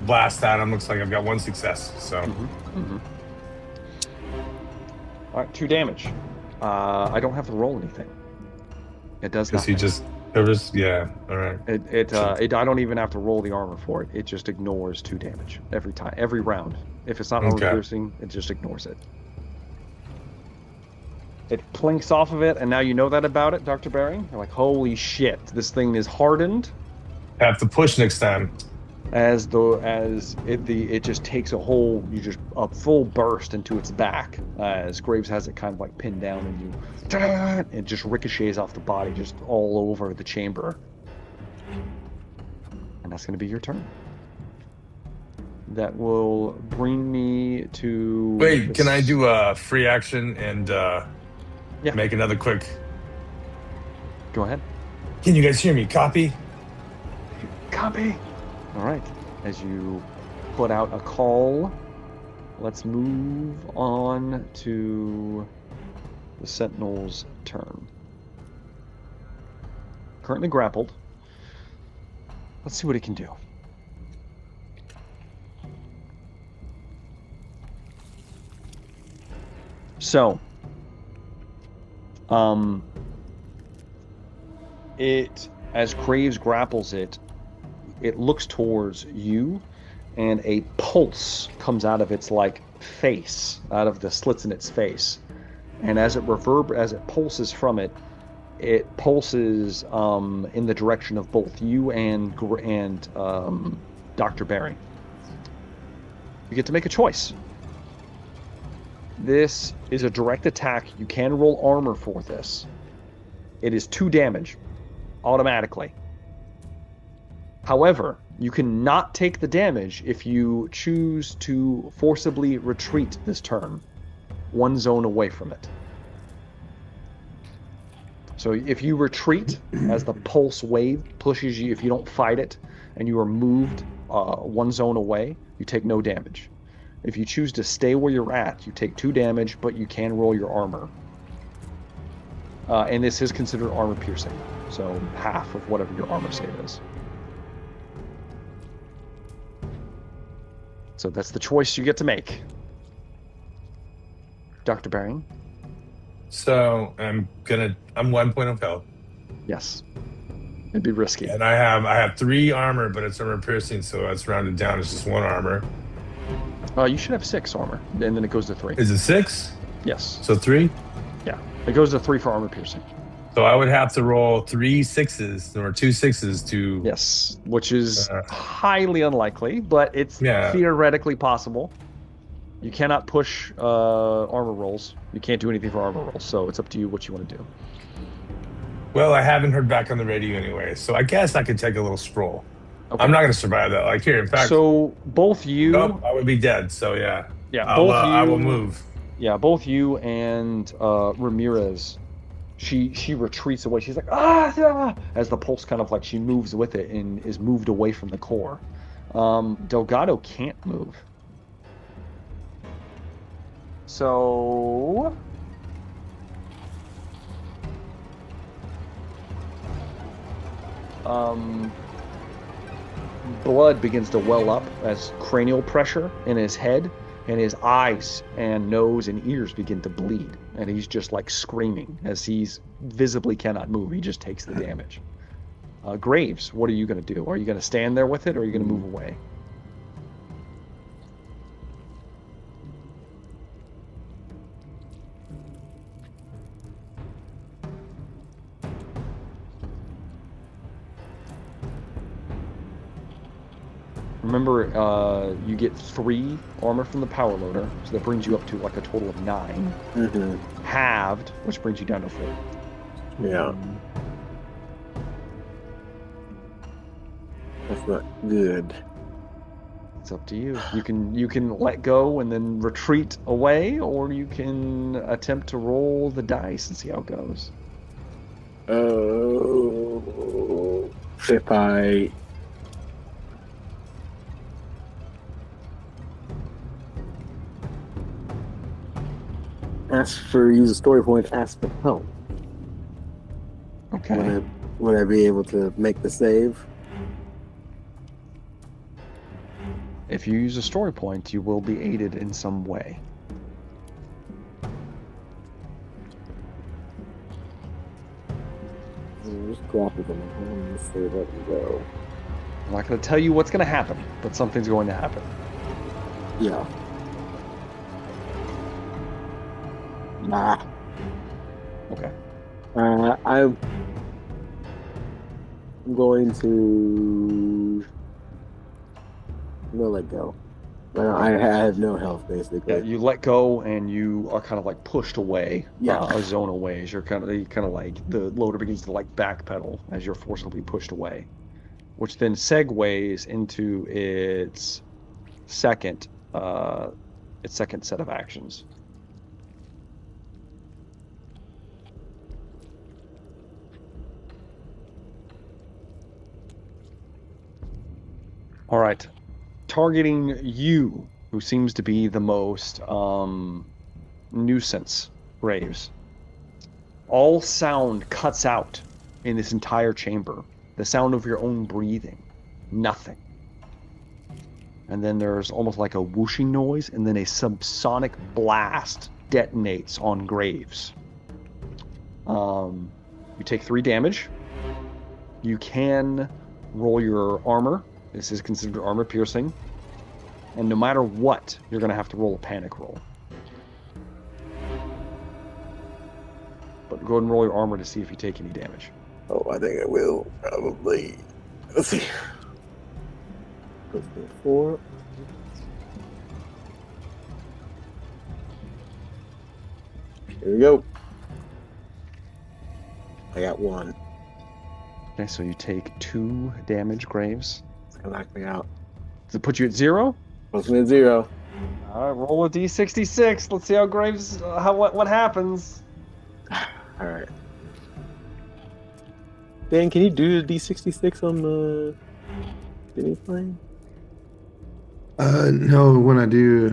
blast at him. Looks like I've got 1 success. So. All right, 2 damage. I don't have to roll anything. It does nothing. Yeah. All right. I don't even have to roll the armor for it. It just ignores 2 damage every time, every round. If it's not armor piercing, it just ignores it. It plinks off of it, and now you know that about it, Dr. Bering. You're like, holy shit, this thing is hardened. Have to push next time. It just takes a full burst into its back as Graves has it kind of like pinned down, and it just ricochets off the body just all over the chamber. And that's going to be your turn. That will bring me to... Wait, can I do a free action and make another quick... Go ahead. Can you guys hear me? Copy? Copy. All right. As you put out a call, let's move on to the Sentinel's turn. Currently grappled. Let's see what he can do. So, as Graves grapples it, it looks towards you, and a pulse comes out of its face, out of the slits in its face, and as it pulses from it, it pulses in the direction of both you and Dr. Bering. You get to make a choice. This is a direct attack. You can roll armor for this. It is 2 damage automatically. However, you cannot take the damage if you choose to forcibly retreat this turn 1 zone away from it. So if you retreat as the pulse wave pushes you, if you don't fight it and you are moved 1 zone away, you take no damage. If you choose to stay where you're at, you take 2 damage, but you can roll your armor. And this is considered armor piercing, so half of whatever your armor save is. So that's the choice you get to make. Dr. Bering? So I'm 1 point of health. Yes. It'd be risky. And I have 3 armor, but it's armor piercing, so that's rounded down. It's just 1 armor. You should have 6 armor, and then it goes to 3. Is it 6? Yes. So 3? Yeah. It goes to 3 for armor piercing. So I would have to roll 3 6s or 2 6s to... Yes, which is highly unlikely, but it's theoretically possible. You cannot push armor rolls. You can't do anything for armor rolls, so it's up to you what you want to do. Well, I haven't heard back on the radio anyway, so I guess I could take a little stroll. Okay. I'm not going to survive that. In fact... So both you... I would be dead, so yeah. Yeah, I will move. Yeah, both you and Ramirez... She retreats away. She's like, as the pulse kind of she moves with it and is moved away from the core. Delgado can't move. So... blood begins to well up as cranial pressure in his head, and his eyes and nose and ears begin to bleed, and he's just screaming as he's visibly cannot move. He just takes the damage. Graves, what are you going to do? Are you going to stand there with it, or are you going to move away? Remember, you get 3 armor from the power loader, so that brings you up to like a total of 9. Mm-hmm. Halved, which brings you down to 4. Yeah. That's not good. It's up to you. You can let go and then retreat away, or you can attempt to roll the dice and see how it goes. If I use a story point, ask for help. Okay. Would I be able to make the save? If you use a story point, you will be aided in some way. Just drop it and say let it go. I'm not going to tell you what's going to happen, but something's going to happen. Yeah. Nah. Okay. I'm going to let go. I have no health, basically. Yeah, you let go and you are kind of like pushed away, yeah. A zone away, as you're kind of like the loader begins to like backpedal as you're forcibly pushed away, which then segues into its second set of actions. All right. Targeting you, who seems to be the most nuisance, Graves. All sound cuts out in this entire chamber. The sound of your own breathing. Nothing. And then there's almost like a whooshing noise, and then a subsonic blast detonates on Graves. You take 3 damage. You can roll your armor. This is considered armor piercing. And no matter what, you're going to have to roll a panic roll. But go ahead and roll your armor to see if you take any damage. Oh, I think I will, probably. Let's see. 4. Here we go. I got 1. Okay, so you take 2 damage, Graves. It's going to knock me out. Does it put you at 0? Puts me at 0. All right, roll a d66. Let's see how Graves, what happens. All right. Dan, can you do the d66 on the mini plane? No. When I do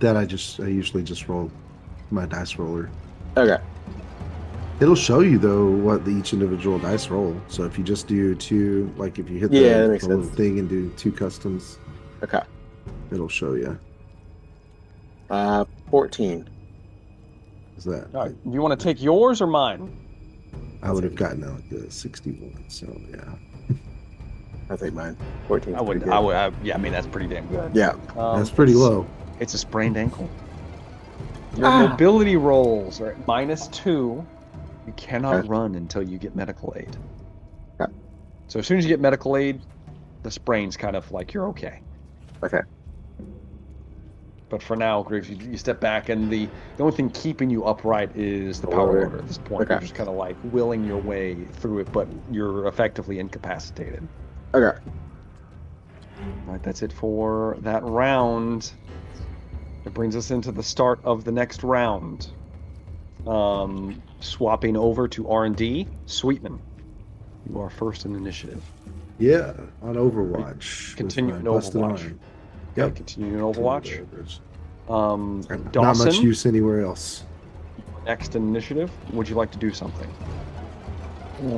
that, I usually just roll my dice roller. Okay. It'll show you though what each individual dice roll. So if you just do 2, like if you hit the little thing and do 2 customs, okay, it'll show you. 14. Is that? All right. Do you want to take yours or mine? I would have gotten like the 61. So yeah. I'll take mine. 14. I would. Yeah, I mean that's pretty damn good. Yeah. That's pretty low. It's a sprained ankle. Your mobility rolls are at -2. You cannot run until you get medical aid. Okay. So as soon as you get medical aid, the sprain's kind of like you're okay. Okay. But for now, Graves, you step back, and the only thing keeping you upright is the power loader at this point. Okay. You're just kind of like willing your way through it, but you're effectively incapacitated. Okay. All right, that's it for that round. It brings us into the start of the next round. Swapping over to R&D, Sweetman. You are first in initiative. Yeah, on Overwatch. Continue in Overwatch. Yep. Continue in Overwatch. Not Dawson, much use anywhere else. next in initiative. Would you like to do something?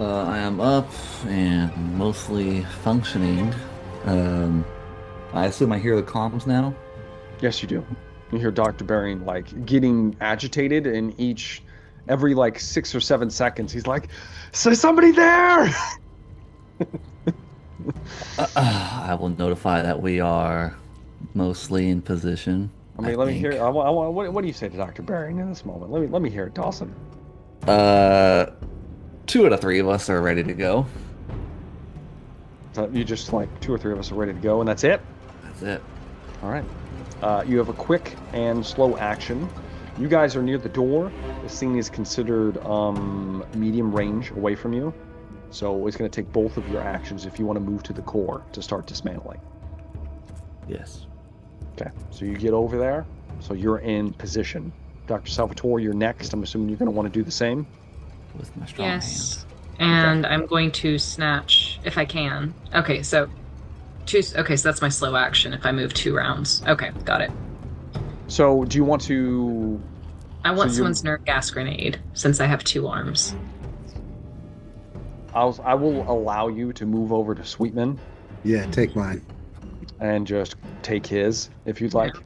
I am up and mostly functioning. I assume I hear the comms now? Yes, you do. You hear Dr. Bering like getting agitated, and every like 6 or 7 seconds, he's like, "So somebody there!" I will notify that we are mostly in position. I mean, let me hear. What do you say to Dr. Bering in this moment? Let me hear it, Dawson. 2 out of 3 of us are ready to go. So you just like 2 or 3 of us are ready to go, and that's it? That's it. All right. You have a quick and slow action. You guys are near the door. This thing is considered medium range away from you. So it's going to take both of your actions if you want to move to the core to start dismantling. Yes. Okay. So you get over there. So you're in position. Dr. Salvatore, you're next. I'm assuming you're going to want to do the same. With my strong hand. And I'm going to snatch if I can. Okay, so that's my slow action if I move 2 rounds. Okay, got it. So do you want to... I want someone's nerve gas grenade since I have 2 arms. I will allow you to move over to Sweetman. Yeah, take mine. And just take his if you'd like. Yeah,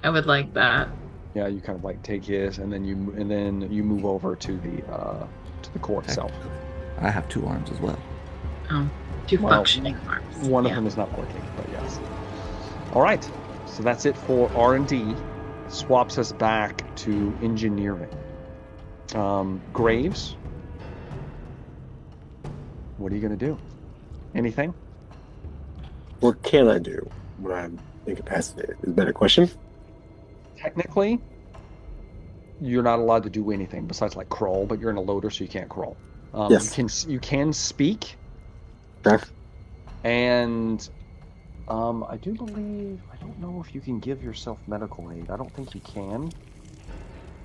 I would like that. Yeah, you kind of like take his and then you move over to the core itself. I have 2 arms as well. Oh, 2 functioning arms. One of them is not working, but yes. All right, so that's it for R&D. Swaps us back to engineering. Graves, what are you going to do? Anything? What can I do when I'm incapacitated? Is that a question? Technically, you're not allowed to do anything besides like crawl, but you're in a loader, so you can't crawl. Yes. You can speak. Okay. And I do believe, I don't know if you can give yourself medical aid. I don't think you can.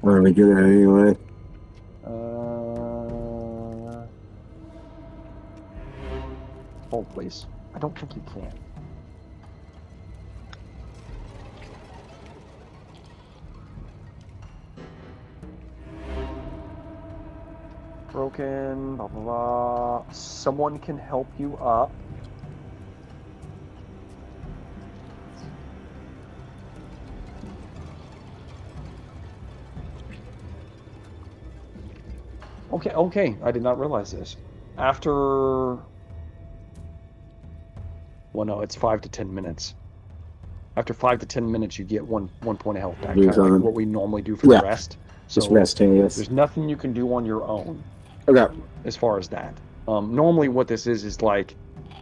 Why don't we do that anyway? Hold, please. I don't think you can. Broken, blah, blah, blah. Someone can help you up. Okay. I did not realize this. After... Well, no, it's 5 to 10 minutes. After 5 to 10 minutes, you get one point of health back. Kind of like what we normally do for the rest. So just resting, yes. There's nothing you can do on your own. Okay. As far as that. Normally what this is like,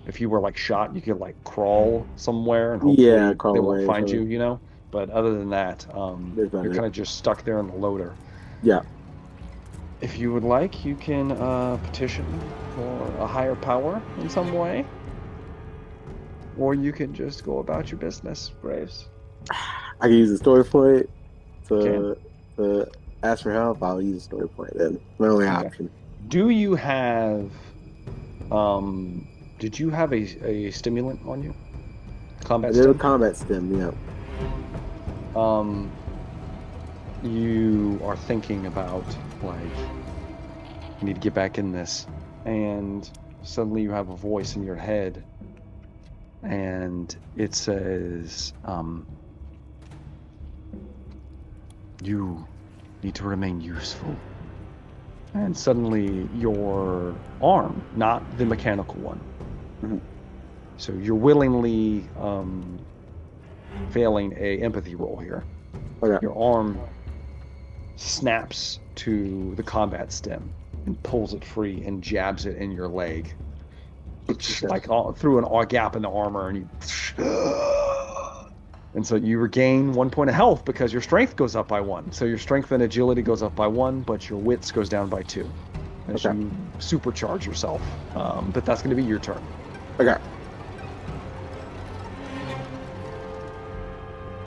if you were like shot, you could like crawl somewhere and hopefully they won't find you, you know? But other than that, you're kind of just stuck there in the loader. Yeah. If you would like, you can petition for a higher power in some way. Or you can just go about your business, Graves. I can use a story point to ask for help. I'll use a story point then. My only option. Do you have... did you have a stimulant on you? Combat stim? There's a combat stim, yeah. You are thinking about, like, you need to get back in this. And suddenly you have a voice in your head. And it says, you need to remain useful. And suddenly your arm, not the mechanical one. Mm-hmm. So you're willingly failing a empathy roll here. Okay. Your arm snaps to the combat stem and pulls it free and jabs it in your leg. Just like through a gap in the armor, and so you regain 1 point of health because your strength goes up by 1. So your strength and agility goes up by 1, but your wits goes down by 2 as you supercharge yourself. But that's going to be your turn. Okay.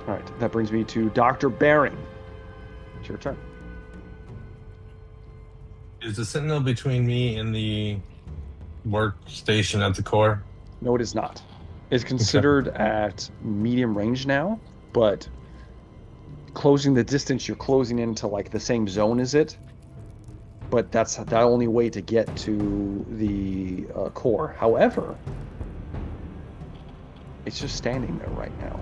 All right, that brings me to Dr. Bering. It's your turn. Is the Sentinel between me and the workstation at the core? No, it is not. It's considered at medium range now, but closing the distance, you're closing into like the same zone as it. But that's the only way to get to the core. However, it's just standing there right now.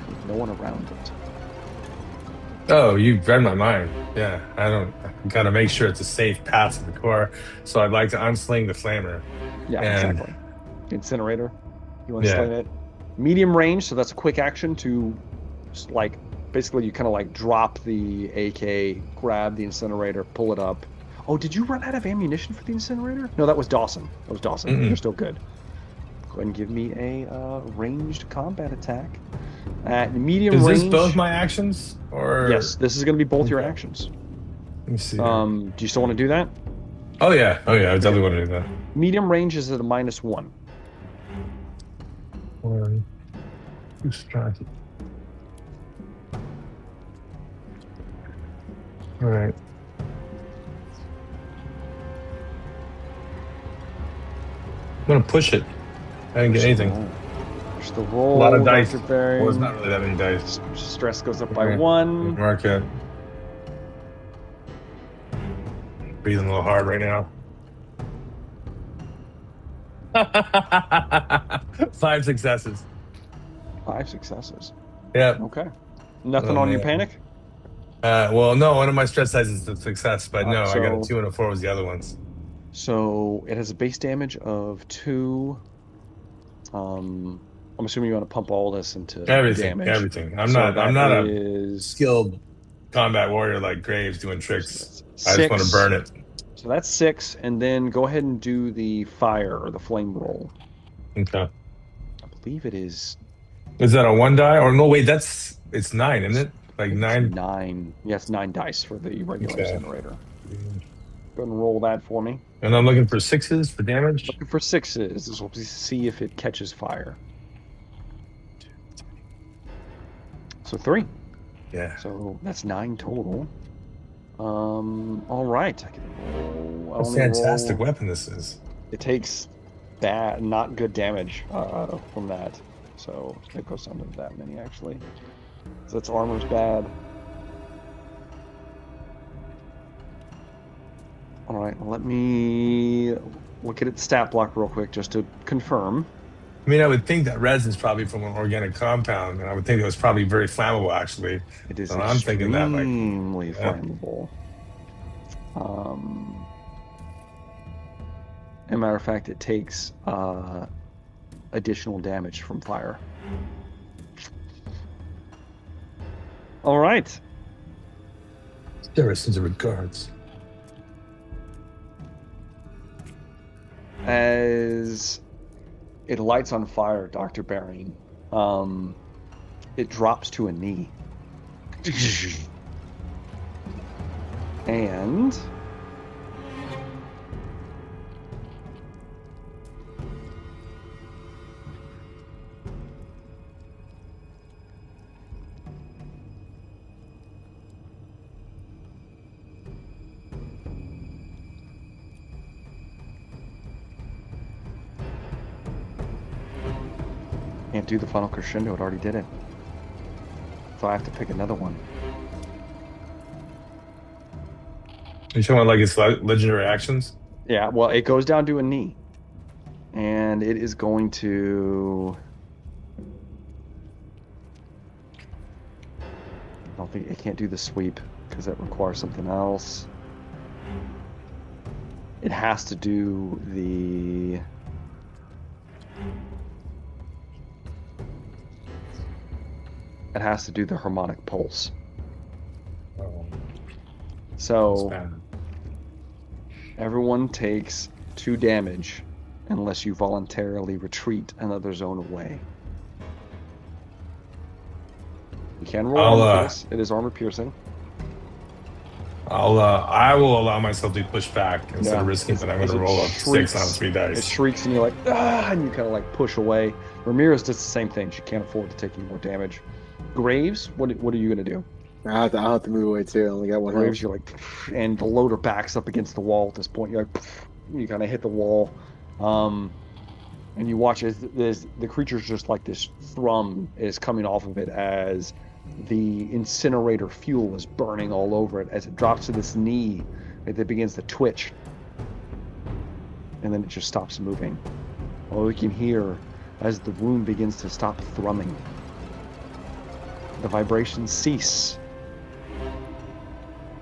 There's no one around it. Oh, you read my mind. Yeah, I gotta make sure it's a safe path to the core. So I'd like to unsling the flamer. Yeah, exactly. The incinerator. You unsling it. Medium range, so that's a quick action to, like, basically you kind of like drop the AK, grab the incinerator, pull it up. Oh, did you run out of ammunition for the incinerator? No, that was Dawson. You're still good. Go ahead and give me a ranged combat attack. At medium range. Is this both my actions? Or yes, this is going to be both your actions. Let me see. Do you still want to do that? Oh yeah. I definitely want to do that. Medium range is at a -1. Who's trying? All right. I'm gonna push it. I didn't get anything. Push the roll. A lot of dice. Well, it's not really that many dice. Stress goes up by 1. Mark it. Breathing a little hard right now. 5 successes. 5 successes. Yeah. Okay. Nothing on your panic? Well, no. One of my stress sizes is a success, but no, I got a 2 and a 4 was the other ones. So it has a base damage of 2. I'm assuming you want to pump all this into damage. Everything. I'm not a skilled combat warrior like Graves doing tricks. I just want to burn it. So that's 6, and then go ahead and do the fire or the flame roll. Okay. I believe it is. Is that a 1 die? Or no, wait, it's 9, isn't it? Like 9? 9. Yes, 9 dice for the regular incinerator. Go ahead and roll that for me. And I'm looking for 6s for damage? Looking for 6s. This will see if it catches fire. So 3. Yeah. So that's 9 total. All right. I can roll. What a fantastic weapon this is. It takes not good damage from that. So it goes down to that many actually. So its armor's bad. All right, let me look at its stat block real quick just to confirm. I mean, I would think that resin is probably from an organic compound, and I would think it was probably very flammable, actually. It is I'm thinking that, like, extremely flammable. As a matter of fact, it takes additional damage from fire. All right. Garrisons regards. As it lights on fire, Dr. Baring, it drops to a knee. And can't do the final crescendo, it already did it. So I have to pick another one. You're talking about like its legendary actions? Yeah, well, it goes down to a knee. And it is going to... I don't think it can't do the sweep because that requires something else. It has to do the... It has to do the harmonic pulse. So everyone takes 2 damage unless you voluntarily retreat another zone away. You can roll armor pierce. It is armor piercing. I will allow myself to push back instead of risking that I'm going to roll up 6 on 3 dice. It shrieks and you're like, ah, and you kind of like push away. Ramirez does the same thing. She can't afford to take any more damage. Graves, what are you going to do? I'll have to move away too. I only got 1 Graves, you're like, and the loader backs up against the wall at this point. You're like, you kind of hit the wall. And you watch as the creature's just like this thrum is coming off of it as the incinerator fuel is burning all over it. As it drops to this knee, it begins to twitch. And then it just stops moving. All we can hear as the wound begins to stop thrumming. The vibrations cease.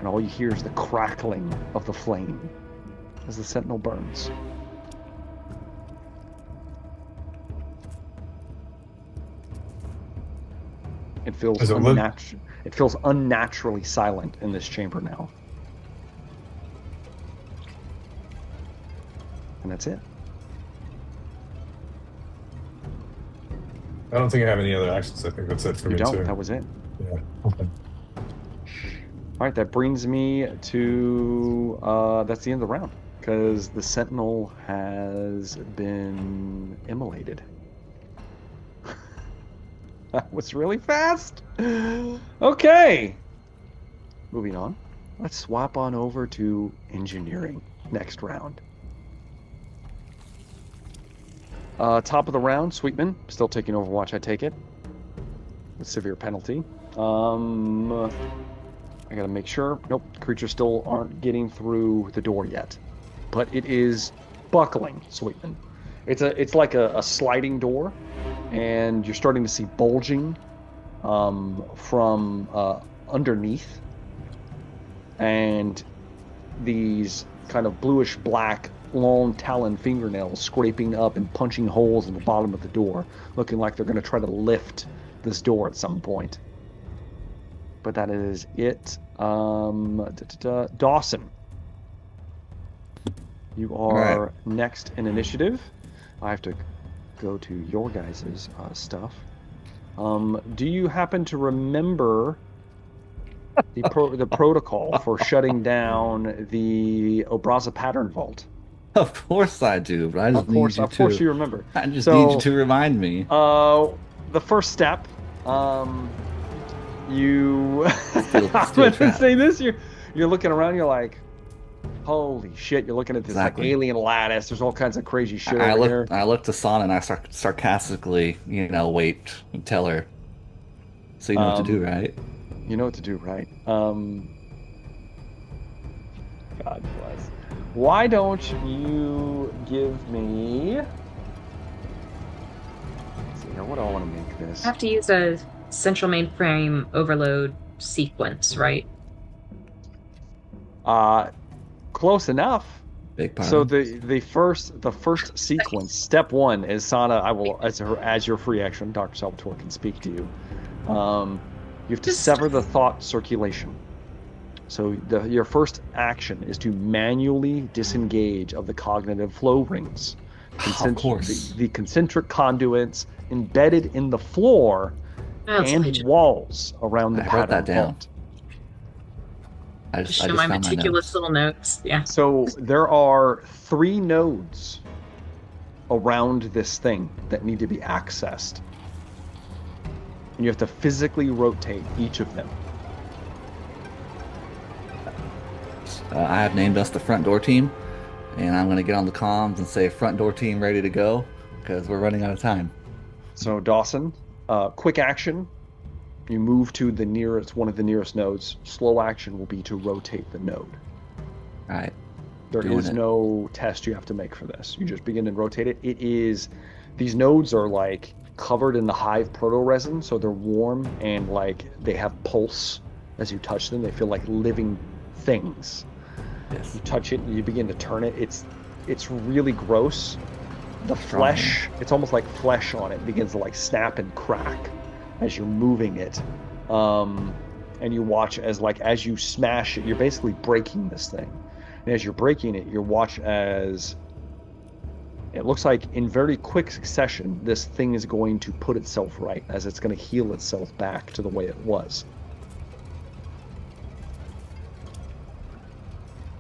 and all you hear is the crackling of the flame as the Sentinel burns. It feels It feels unnaturally silent in this chamber now. And that's it. I don't think I have any other actions. I think that's it for me, too. That was it. Yeah. Okay. All right, that brings me to... that's the end of the round, because the Sentinel has been immolated. That was really fast. Okay. Moving on. Let's swap on over to engineering next round. Top of the round, Sweetman. Still taking Overwatch, I take it. With severe penalty. I gotta make sure. Nope, creatures still aren't getting through the door yet. But it is buckling, Sweetman. It's like a sliding door, and you're starting to see bulging from underneath, and these kind of bluish black long talon fingernails scraping up and punching holes in the bottom of the door, looking like they're going to try to lift this door at some point. But that is it. Dawson, you are next in initiative. I have to go to your guys' stuff. Do you happen to remember the protocol for shutting down the Obraza pattern vault? Of course I do, but I just need you to. Of course you remember. I just need you to remind me. The first step, you... I'm going to say this, you're looking around, you're like, holy shit, you're looking at this like alien lattice, there's all kinds of crazy shit over here. I looked to Sana and I sarcastically, wait and tell her. So you know what to do, right? You know what to do, right? God bless. Why don't you give me... Let's see here, what do I want to make this? I have to use a central mainframe overload sequence, right? Close enough. Big part. So the first sequence, step one is Sana. I will as your free action. Dr. Salvatore can speak to you. You have to sever the thought circulation. So your first action is to manually disengage of the cognitive flow rings. Of course. The concentric conduits embedded in the floor and walls around the pattern vault. I just my meticulous little notes. Yeah. So there are 3 nodes around this thing that need to be accessed. And you have to physically rotate each of them. I have named us the front door team, and I'm going to get on the comms and say front door team ready to go, because we're running out of time. So Dawson, quick action. You move to one of the nearest nodes. Slow action will be to rotate the node. All right. There is no test you have to make for this. You just begin and rotate it. These nodes are like covered in the hive proto-resin, so they're warm and like they have pulse as you touch them. They feel like living things. Yes. You touch it and you begin to turn it. It's really gross. The flesh, it's almost like flesh on it begins to like snap and crack as you're moving it. And you watch as you smash it, you're basically breaking this thing. And as you're breaking it, you watch as it looks like in very quick succession, this thing is going to put itself right, as it's going to heal itself back to the way it was.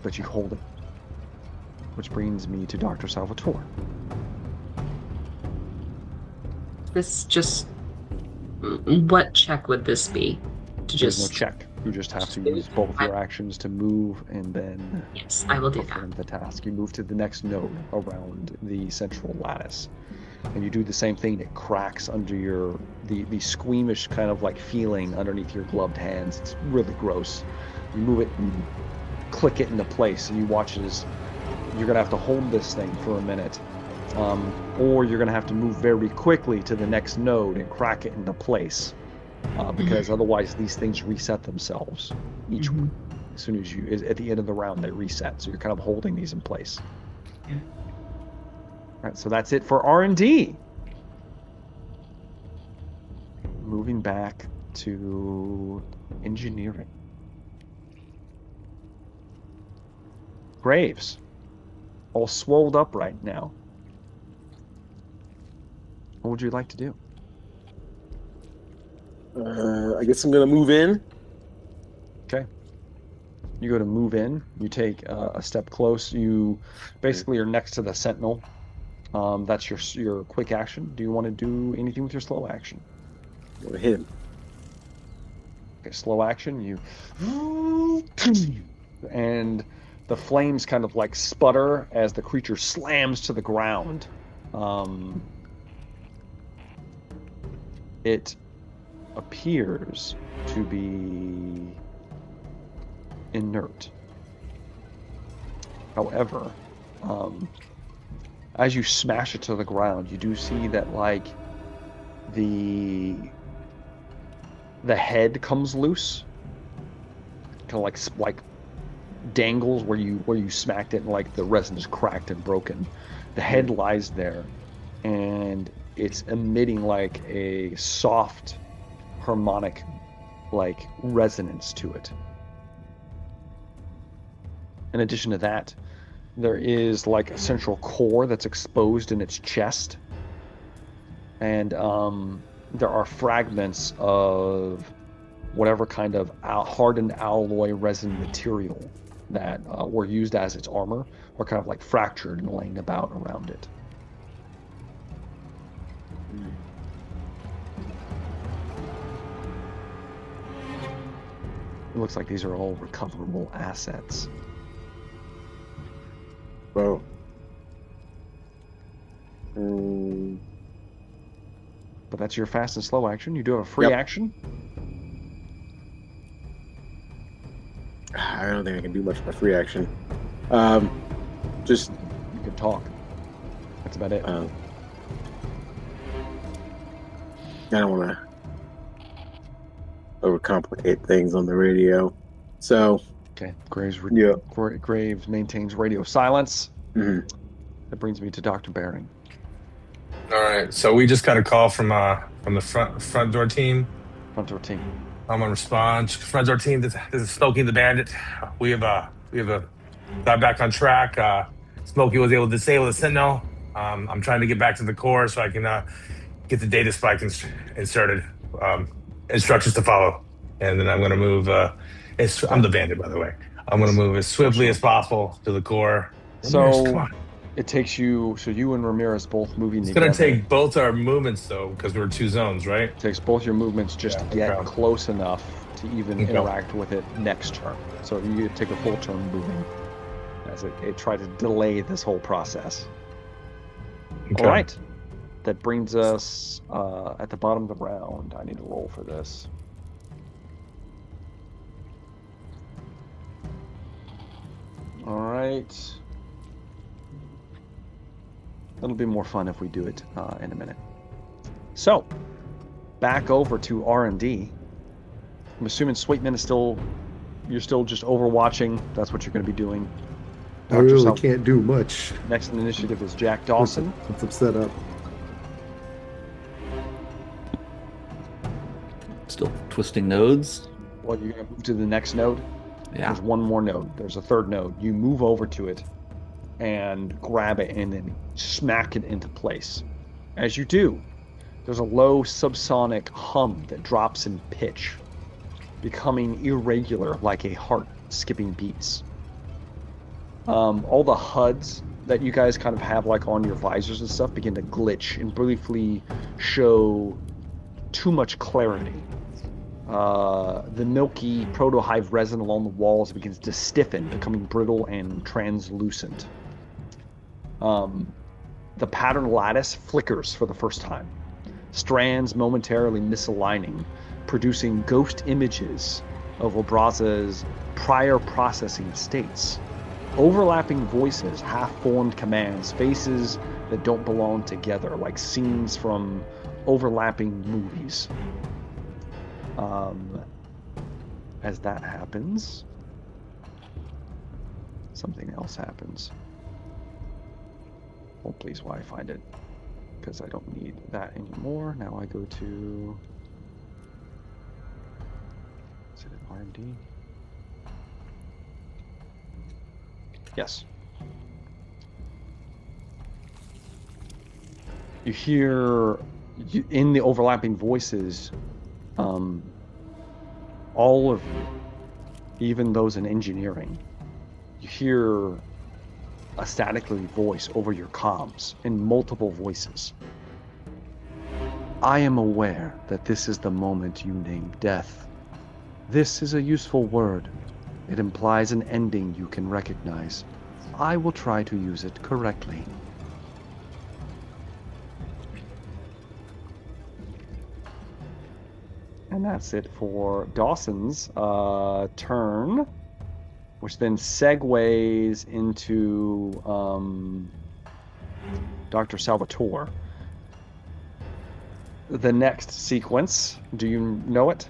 But you hold it. Which brings me to Dr. Salvatore. This just... What check would this be? There's no check. You just have to use both your actions to move and then... Yes, I will do perform that. the task. You move to the next node around the central lattice. And you do the same thing. It cracks under the squeamish kind of like feeling underneath your gloved hands. It's really gross. You move it and click it into place, and you watch it as you're going to have to hold this thing for a minute. Or you're going to have to move very quickly to the next node and crack it into place. Because otherwise these things reset themselves each As soon as at the end of the round, they reset. So you're kind of holding these in place. Yeah. All right, so that's it for R&D. Moving back to engineering. Graves, all swolled up right now. What would you like to do? I guess I'm going to move in. Okay. You go to move in. You take a step close. You basically are next to the Sentinel. That's your quick action. Do you want to do anything with your slow action? I'm going to hit him. Okay, slow action. You and the flames kind of like sputter as the creature slams to the ground. It appears to be inert. However, as you smash it to the ground, you do see that like the head comes loose, kind of like dangles where you smacked it, and like the resin is cracked and broken. The head lies there, and it's emitting like a soft harmonic like resonance to it. In addition to that, there is like a central core that's exposed in its chest, and there are fragments of whatever kind of hardened alloy resin material that were used as its armor, or kind of like fractured and laying about around it. It looks like these are all recoverable assets. Whoa. But that's your fast and slow action. You do have a free action. I don't think I can do much of a free action. Just you can talk. That's about it. I don't want to overcomplicate things on the radio. So okay, Graves maintains radio silence. Mm-hmm. That brings me to Dr. Bering. All right, so we just got a call from the front door team. Front door team. I'm on response. Front door team. This is Smokey the Bandit. We have got back on track. Smokey was able to disable the Sentinel. I'm trying to get back to the core so I can get the data spike inserted. Instructions to follow, and then I'm going to move. I'm the Bandit, by the way. I'm going to move as swiftly as possible to the core. So come on. It takes you. So you and Ramirez both moving together. It's going to take both our movements though, because we're 2 zones, right? It takes both your movements just to get close enough to even interact with it next turn. So you take a full turn moving as it tries to delay this whole process. Okay. All right. That brings us at the bottom of the round. I need to roll for this. All right. It'll be more fun if we do it in a minute. So, back over to R&D. I'm assuming Sweetman you're still just overwatching. That's what you're going to be doing. I really can't do much. Next in the initiative is Jack Dawson. Let's upset up. Still twisting nodes. Well, you're going to move to the next node? Yeah. There's one more node. There's a third node. You move over to it and grab it and then smack it into place. As you do, there's a low subsonic hum that drops in pitch, becoming irregular like a heart skipping beats. All the HUDs that you guys kind of have like on your visors and stuff begin to glitch and briefly show too much clarity. The milky protohive resin along the walls begins to stiffen, becoming brittle and translucent. The pattern lattice flickers for the first time, strands momentarily misaligning, producing ghost images of Obraza's prior processing states. Overlapping voices, half-formed commands, faces that don't belong together, like scenes from overlapping movies. As that happens, something else happens. Oh, please, why I find it? Because I don't need that anymore. Now I go to... Is it an R&D? Yes. You hear in the overlapping voices, all of you, even those in engineering, you hear a statically voice over your comms in multiple voices. I am aware that this is the moment you name death. This is a useful word. It implies an ending you can recognize. I will try to use it correctly. And that's it for Dawson's turn, which then segues into Dr. Salvatore. The next sequence, do you know it?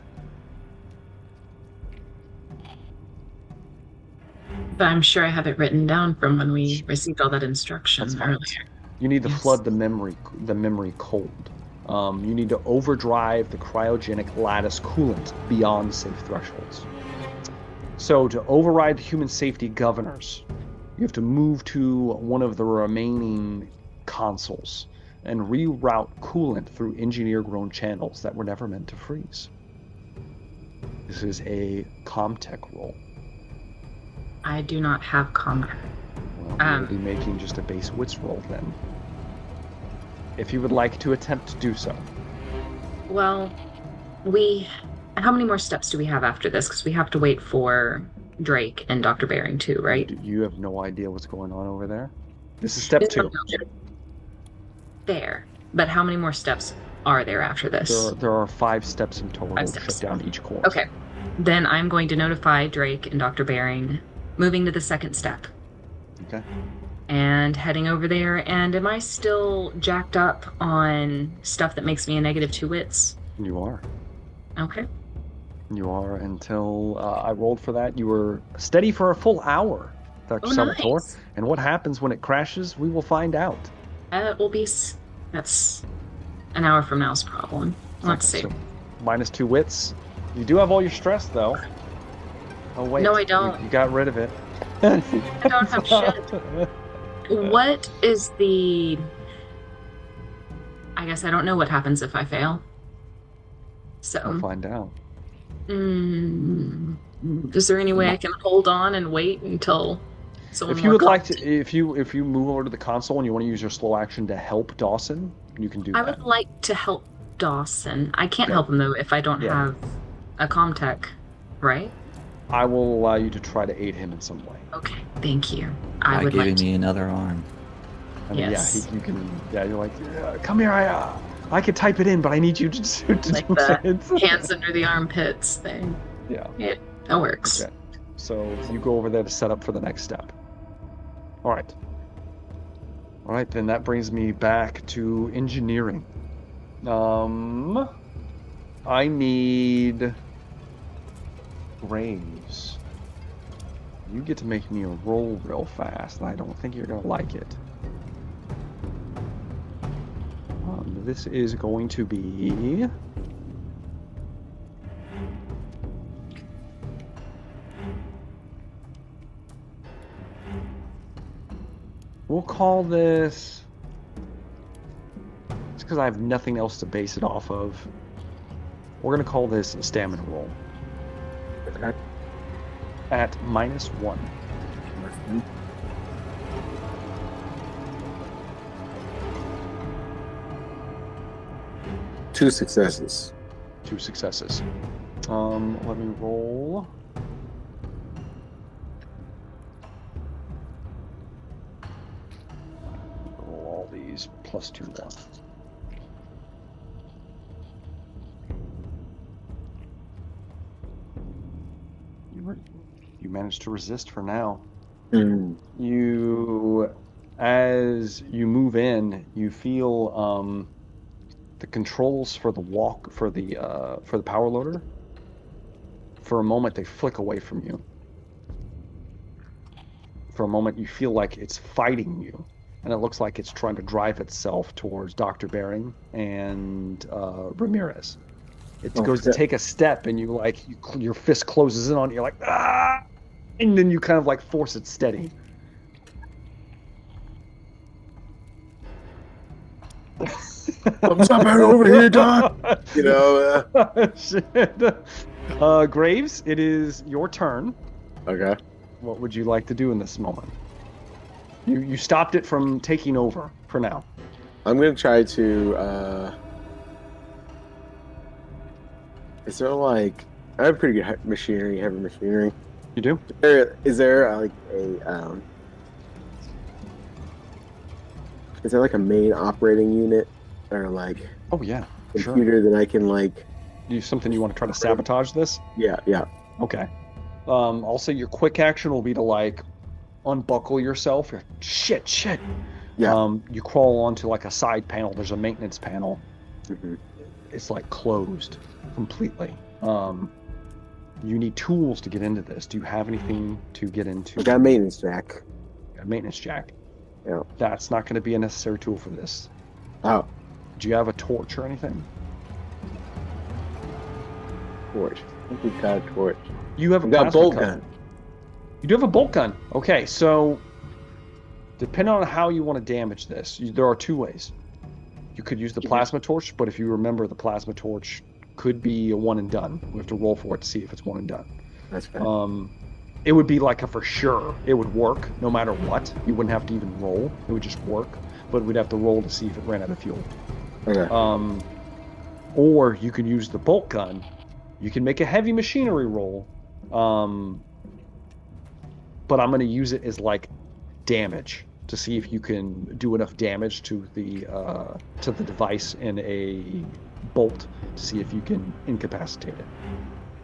I'm sure I have it written down from when we received all that instruction earlier. You need to flood the memory cold. You need to overdrive the cryogenic lattice coolant beyond safe thresholds. So to override the human safety governors, you have to move to one of the remaining consoles and reroute coolant through engineer-grown channels that were never meant to freeze. This is a Comtech roll. I do not have Comtech. Well, you'll be making just a base wits roll then, if you would like to attempt to do so. Well, how many more steps do we have after this? Because we have to wait for Drake and Dr. Bering too, right? You have no idea what's going on over there? This is step 2. There. But how many more steps are there after this? There are 5 steps in total to shut down each core. Okay. Then I'm going to notify Drake and Dr. Bering, moving to the second step. Okay. And heading over there. And am I still jacked up on stuff that makes me a -2 wits? You are. Okay. You are until I rolled for that. You were steady for a full hour, Dr. Salvatore. Nice. And what happens when it crashes, we will find out. It will be... That's an hour from now's problem. Let's see. So, -2 wits. You do have all your stress, though. Oh, wait. No, I don't. You got rid of it. I don't have shit. What is the... I guess I don't know what happens if I fail. So... We'll find out. Is there any way I can hold on and wait until someone... If you would like to... If you move over to the console and you want to use your slow action to help Dawson, you can do that. I would like to help Dawson. I can't help him, though, if I don't have a Comtech, right? I will allow you to try to aid him in some way. Okay, thank you. I would like me another arm. I mean, yes. You can. Yeah, you're like, come here. I could type it in, but I need you to like do the it. hands under the armpits thing. Yeah. Yeah, that works. Okay. So you go over there to set up for the next step. All right. All right, then that brings me back to engineering. I need Graves. You get to make me a roll real fast, and I don't think you're gonna like it. This is going to be... We'll call this... It's because I have nothing else to base it off of. We're going to call this a stamina roll. Okay. At -1. 2 successes. 2 successes. Let me roll. Roll all these +2 1. You managed to resist for now. You, as you move in, you feel the controls for the power loader. For a moment, they flick away from you. for a moment, you feel like it's fighting you. And it looks like it's trying to drive itself towards Dr. Bering and Ramirez. It goes to take a step, and your fist closes in on it. You're like, ah! And then you kind of like force it steady. I'm stopping over here, Doc. Shit. Graves, it is your turn. Okay. What would you like to do in this moment? You stopped it from taking over for now. I'm going to try to... Is there like... I have pretty good heavy machinery. You do? Is there like a... Is there like a main operating unit or like... Oh, yeah. Computer that I can like... Something you want to try to sabotage this? Yeah. Okay. I'll say your quick action will be to like unbuckle yourself. You're, shit. Yeah. You crawl onto like a side panel. There's a maintenance panel. Mm-hmm. It's like closed completely. You need tools to get into this. Do you have anything to get into? I got a maintenance jack. A maintenance jack. Yeah. That's not going to be a necessary tool for this. Oh. Do you have a torch or anything? Torch. I think we've got a torch. You have a bolt gun. You do have a bolt gun. Okay, so depending on how you want to damage this, there are two ways. You could use the plasma torch, but if you remember, the plasma torch could be a one and done. We have to roll for it to see if it's one and done. That's fine. It would be like a for sure. It would work no matter what. You wouldn't have to even roll. It would just work, but we'd have to roll to see if it ran out of fuel. Okay. Or you could use the bolt gun. You can make a heavy machinery roll, but I'm going to use it as like damage to see if you can do enough damage to the device in a bolt to see if you can incapacitate it.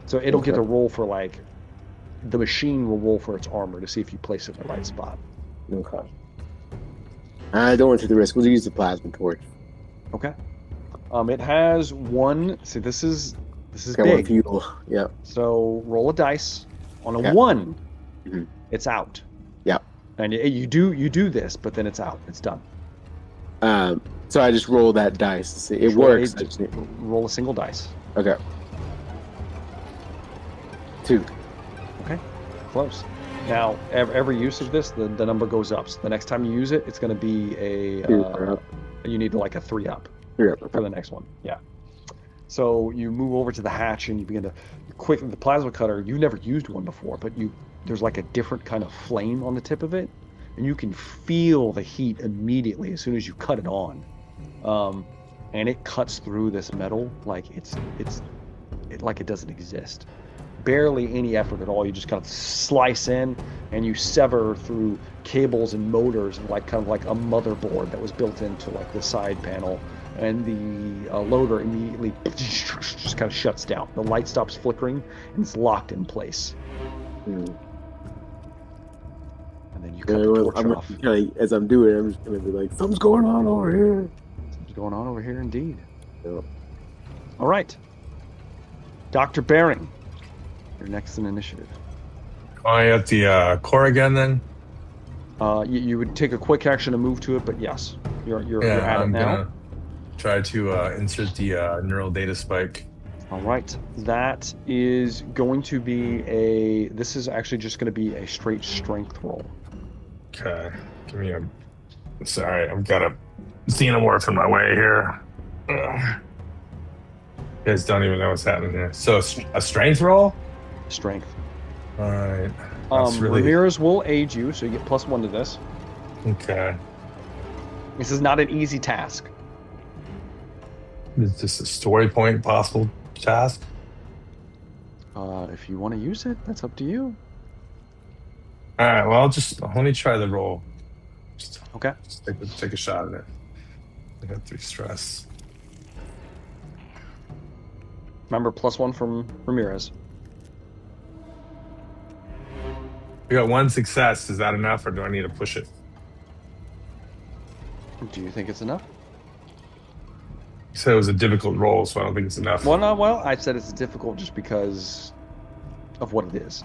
So it'll get a roll for like the machine will roll for its armor to see if you place it in the right spot. Okay. I don't want to take the risk. We'll use the plasma torch. Okay. It has one. See, this is got big. One fuel. Yeah. So roll a dice. On a 1, it's out. Yeah. And you do this, but then it's out. It's done. So I just roll that dice to see. It works. Roll a single dice. Okay. 2. Okay. Close. Now, every use of this, the number goes up. So the next time you use it, it's going to be you need like a 3 up. 3 up for the next one. Yeah. So you move over to the hatch and you begin to the plasma cutter. You've never used one before, but there's like a different kind of flame on the tip of it, and you can feel the heat immediately as soon as you cut it on, and it cuts through this metal like it's like it doesn't exist. Barely any effort at all. You just kind of slice in and you sever through cables and motors and like kind of like a motherboard that was built into like the side panel. And the loader immediately just kind of shuts down. The light stops flickering, and it's locked in place. And then you cut the torch off. As I'm doing it, I'm just going to be like, something's going on over here. Something's going on over here, indeed. Yep. All right. Dr. Bering, you're next in initiative. Am I at the core again, then? You would take a quick action to move to it, but yes, you're at it now. Try to insert the neural data spike. All right, that is going to be this is actually just going to be a straight strength roll. Okay, give me a... Sorry, I've got a xenomorph in my way here. Ugh. You guys don't even know what's happening here. So a strength roll? Strength. All right. Ramirez will aid you, so you get +1 to this. Okay. This is not an easy task. Is this a story point possible task? If you want to use it, that's up to you. All right. Well, let me try the roll. Okay. Just take a shot at it. I got 3 stress. Remember, +1 from Ramirez. We got 1 success. Is that enough, or do I need to push it? Do you think it's enough? You said it was a difficult roll, so I don't think it's enough. Well, I said it's difficult just because of what it is.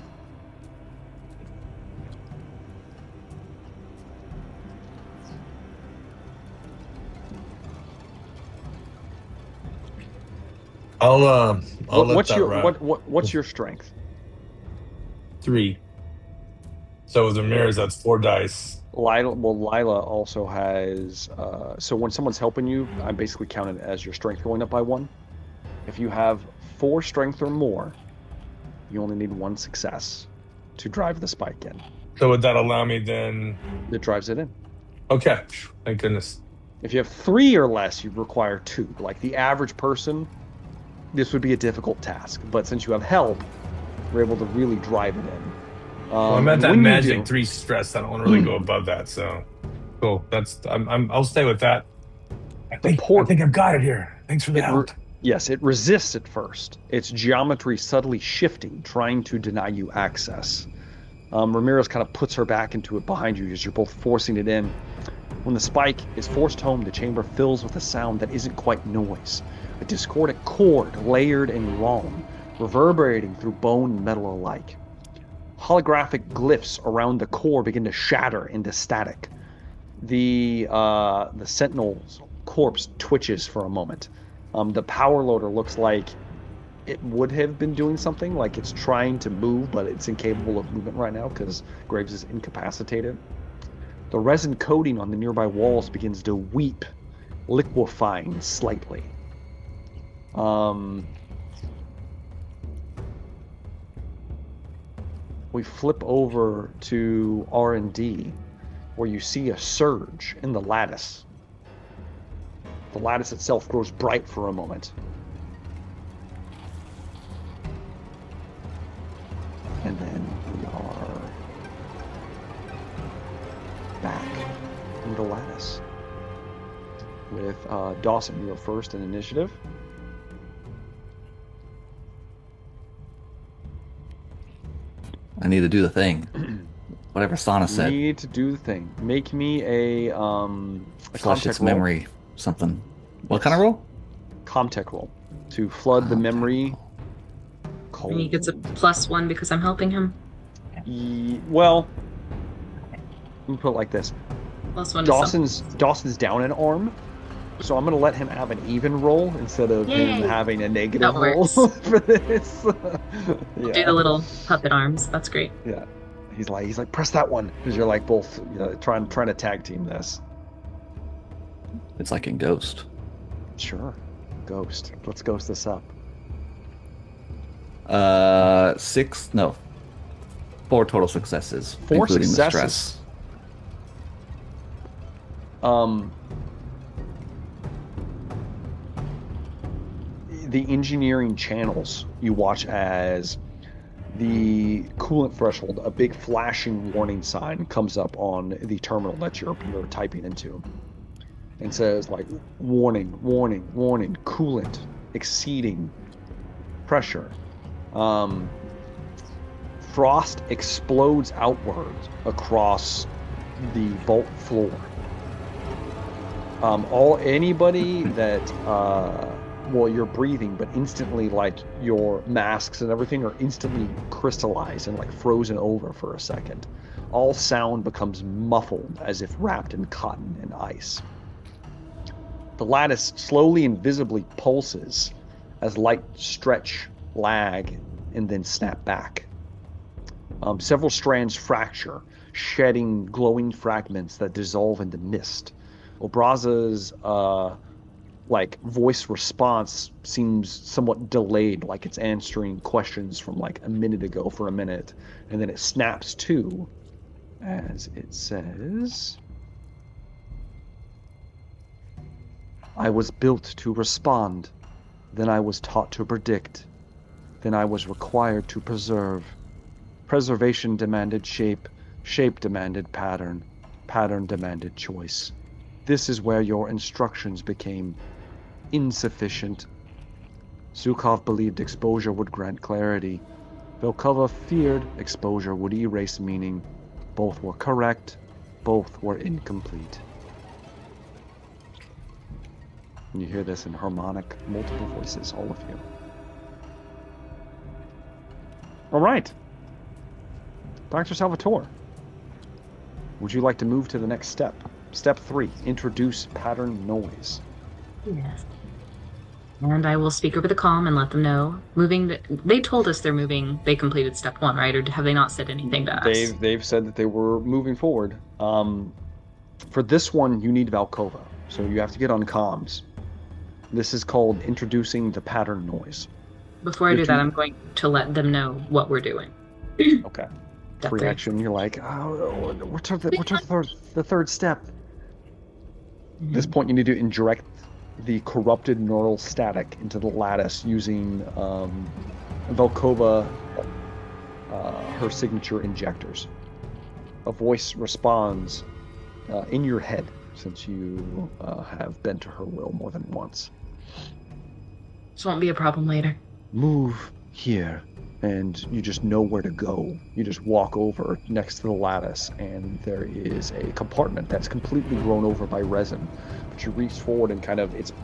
What's your strength? 3. So with the mirrors, that's 4 dice. Lila also has. So when someone's helping you, I basically count it as your strength going up by 1. If you have 4 strength or more, you only need 1 success to drive the spike in. So would that allow me then? It drives it in. Okay, thank goodness. If you have 3 or less, you require 2. Like the average person, this would be a difficult task. But since you have help, you're able to really drive it in. Well, I'm at that magic 3 stress. I don't want to really go above that. So, cool. I'll stay with that. I think I've got it here. Thanks for the help. Yes, it resists at first. Its geometry subtly shifting, trying to deny you access. Ramirez kind of puts her back into it behind you as you're both forcing it in. When the spike is forced home, the chamber fills with a sound that isn't quite noise. A discordant chord, layered and long, reverberating through bone and metal alike. Holographic glyphs around the core begin to shatter into static. The Sentinel's corpse twitches for a moment. The power loader looks like it would have been doing something, like it's trying to move, but it's incapable of movement right now because Graves is incapacitated. The resin coating on the nearby walls begins to weep, liquefying slightly. We flip over to R&D, where you see a surge in the lattice. The lattice itself grows bright for a moment. And then we are back in the lattice. With Dawson, you're first in initiative. I need to do the thing. Whatever Sana said. You need to do the thing. Make me a flush its memory. Something. What kind of roll? Comtech roll. To flood the memory. And he gets a +1 because I'm helping him. Well, let me put it like this. +1. Dawson's down an arm, so I'm going to let him have an even roll instead of him having a negative roll for this. We'll do the little puppet arms. That's great. Yeah, he's like press that one because you're like both trying to tag team this. It's like in Ghost. Sure, Ghost. Let's ghost this up. 4 total successes, 4 including successes. the stress. The engineering channels, you watch as the coolant threshold, a big flashing warning sign comes up on the terminal that you're typing into, and says like warning, warning, warning, coolant exceeding pressure. Frost explodes outwards across the vault floor. Anybody that you're breathing, but instantly, like, your masks and everything are instantly crystallized and like frozen over for a second. All sound becomes muffled as if wrapped in cotton and ice. The lattice slowly and visibly pulses as light stretch, lag, and then snap back. Several strands fracture, shedding glowing fragments that dissolve into mist. Obraza's voice response seems somewhat delayed, like it's answering questions from like a minute ago for a minute, and then it snaps to as it says, I was built to respond, then I was taught to predict, then I was required to preserve. Preservation demanded shape, shape demanded pattern, pattern demanded choice. This is where your instructions became insufficient. Zukov believed exposure would grant clarity. Velkova feared exposure would erase meaning. Both were correct, both were incomplete. And you hear this in harmonic, multiple voices, all of you. All right. Dr. Salvatore, would you like to move to the next step? Step 3, introduce pattern noise. Yes. And I will speak over the comm and let them know. They told us they're moving. They completed step 1, right? Or have they not said anything to us? They've said that they were moving forward. For this one, you need Valkova, so you have to get on comms. This is called introducing the pattern noise. Before I do that, I'm going to let them know what we're doing. Okay. Free action. You're like, oh, we're to the third step. At this point, you need to inject the corrupted neural static into the lattice using Valkova, her signature injectors. A voice responds in your head, since you have bent to her will more than once. This won't be a problem later. Move here, and you just know where to go. You just walk over next to the lattice, and there is a compartment that's completely grown over by resin. But you reach forward and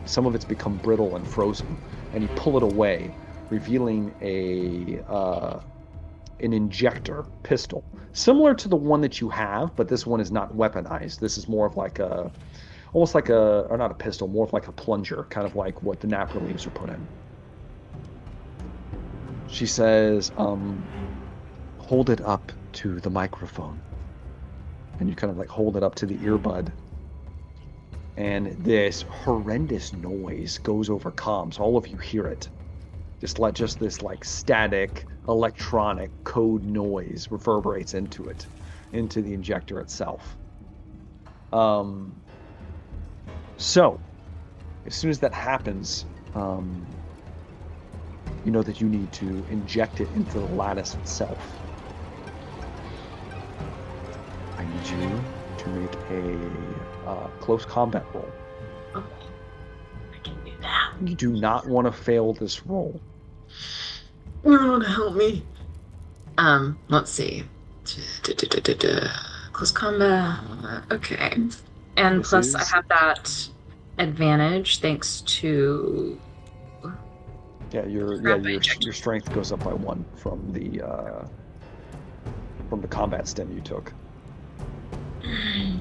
some of it's become brittle and frozen, and you pull it away, revealing an injector pistol, similar to the one that you have, but this one is not weaponized. This is more of like or not a pistol, more of like a plunger, kind of like what the napper leaves are put in. She says, hold it up to the microphone. And you kind of like hold it up to the earbud. And this horrendous noise goes over comms. All of you hear it. Just this like static electronic code noise reverberates into it, into the injector itself. So as soon as that happens, you know that you need to inject it into the lattice itself. I need you to make a close combat roll. Oh, I can do that. You do not want to fail this roll. Lord, help me. Let's see. Close combat. Okay. And plus, I have that advantage thanks to. Yeah, your strength goes up by 1 from the combat stim you took. Okay.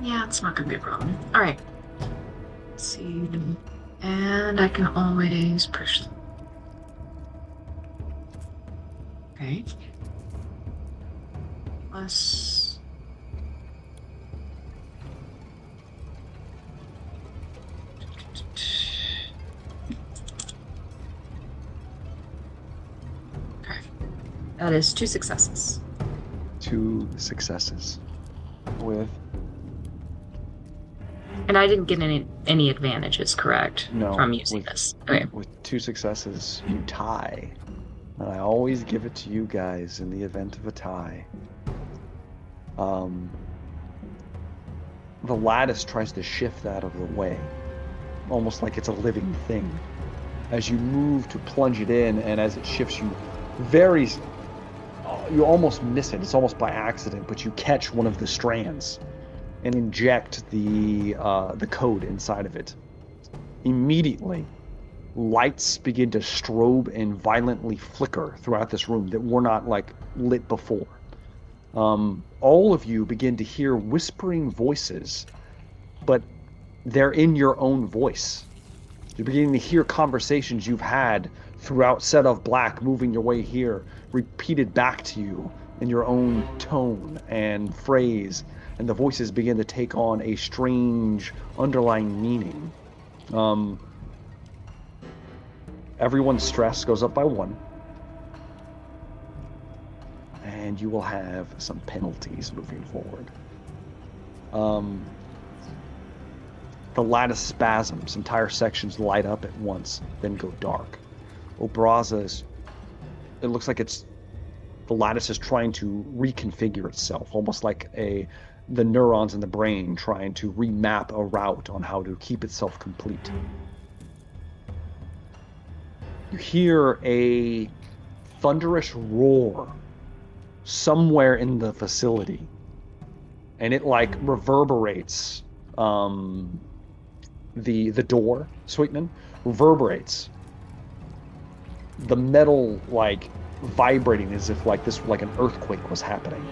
Yeah, it's not gonna be a problem. All right. Let's see, and I can always push them. Okay. Plus. Okay. That is 2 successes. 2 successes. With. And I didn't get any advantages, correct? No. From using this. Okay. With 2 successes, you tie. And I always give it to you guys in the event of a tie. The lattice tries to shift out of the way, almost like it's a living thing. As you move to plunge it in, and as it shifts, you almost miss it. It's almost by accident, but you catch one of the strands and inject the code inside of it. Immediately, lights begin to strobe and violently flicker throughout this room that were not like lit before. All of you begin to hear whispering voices, but they're in your own voice. You're beginning to hear conversations you've had throughout Set of Black, moving your way here, repeated back to you in your own tone and phrase, and the voices begin to take on a strange underlying meaning. Everyone's stress goes up by 1. And you will have some penalties moving forward. The lattice spasms, entire sections light up at once, then go dark. Obraza's, it looks like the lattice is trying to reconfigure itself, almost like the neurons in the brain trying to remap a route on how to keep itself complete. You hear a thunderous roar somewhere in the facility, and it like reverberates. The door, Sweetman, reverberates. The metal like vibrating as if like an earthquake was happening.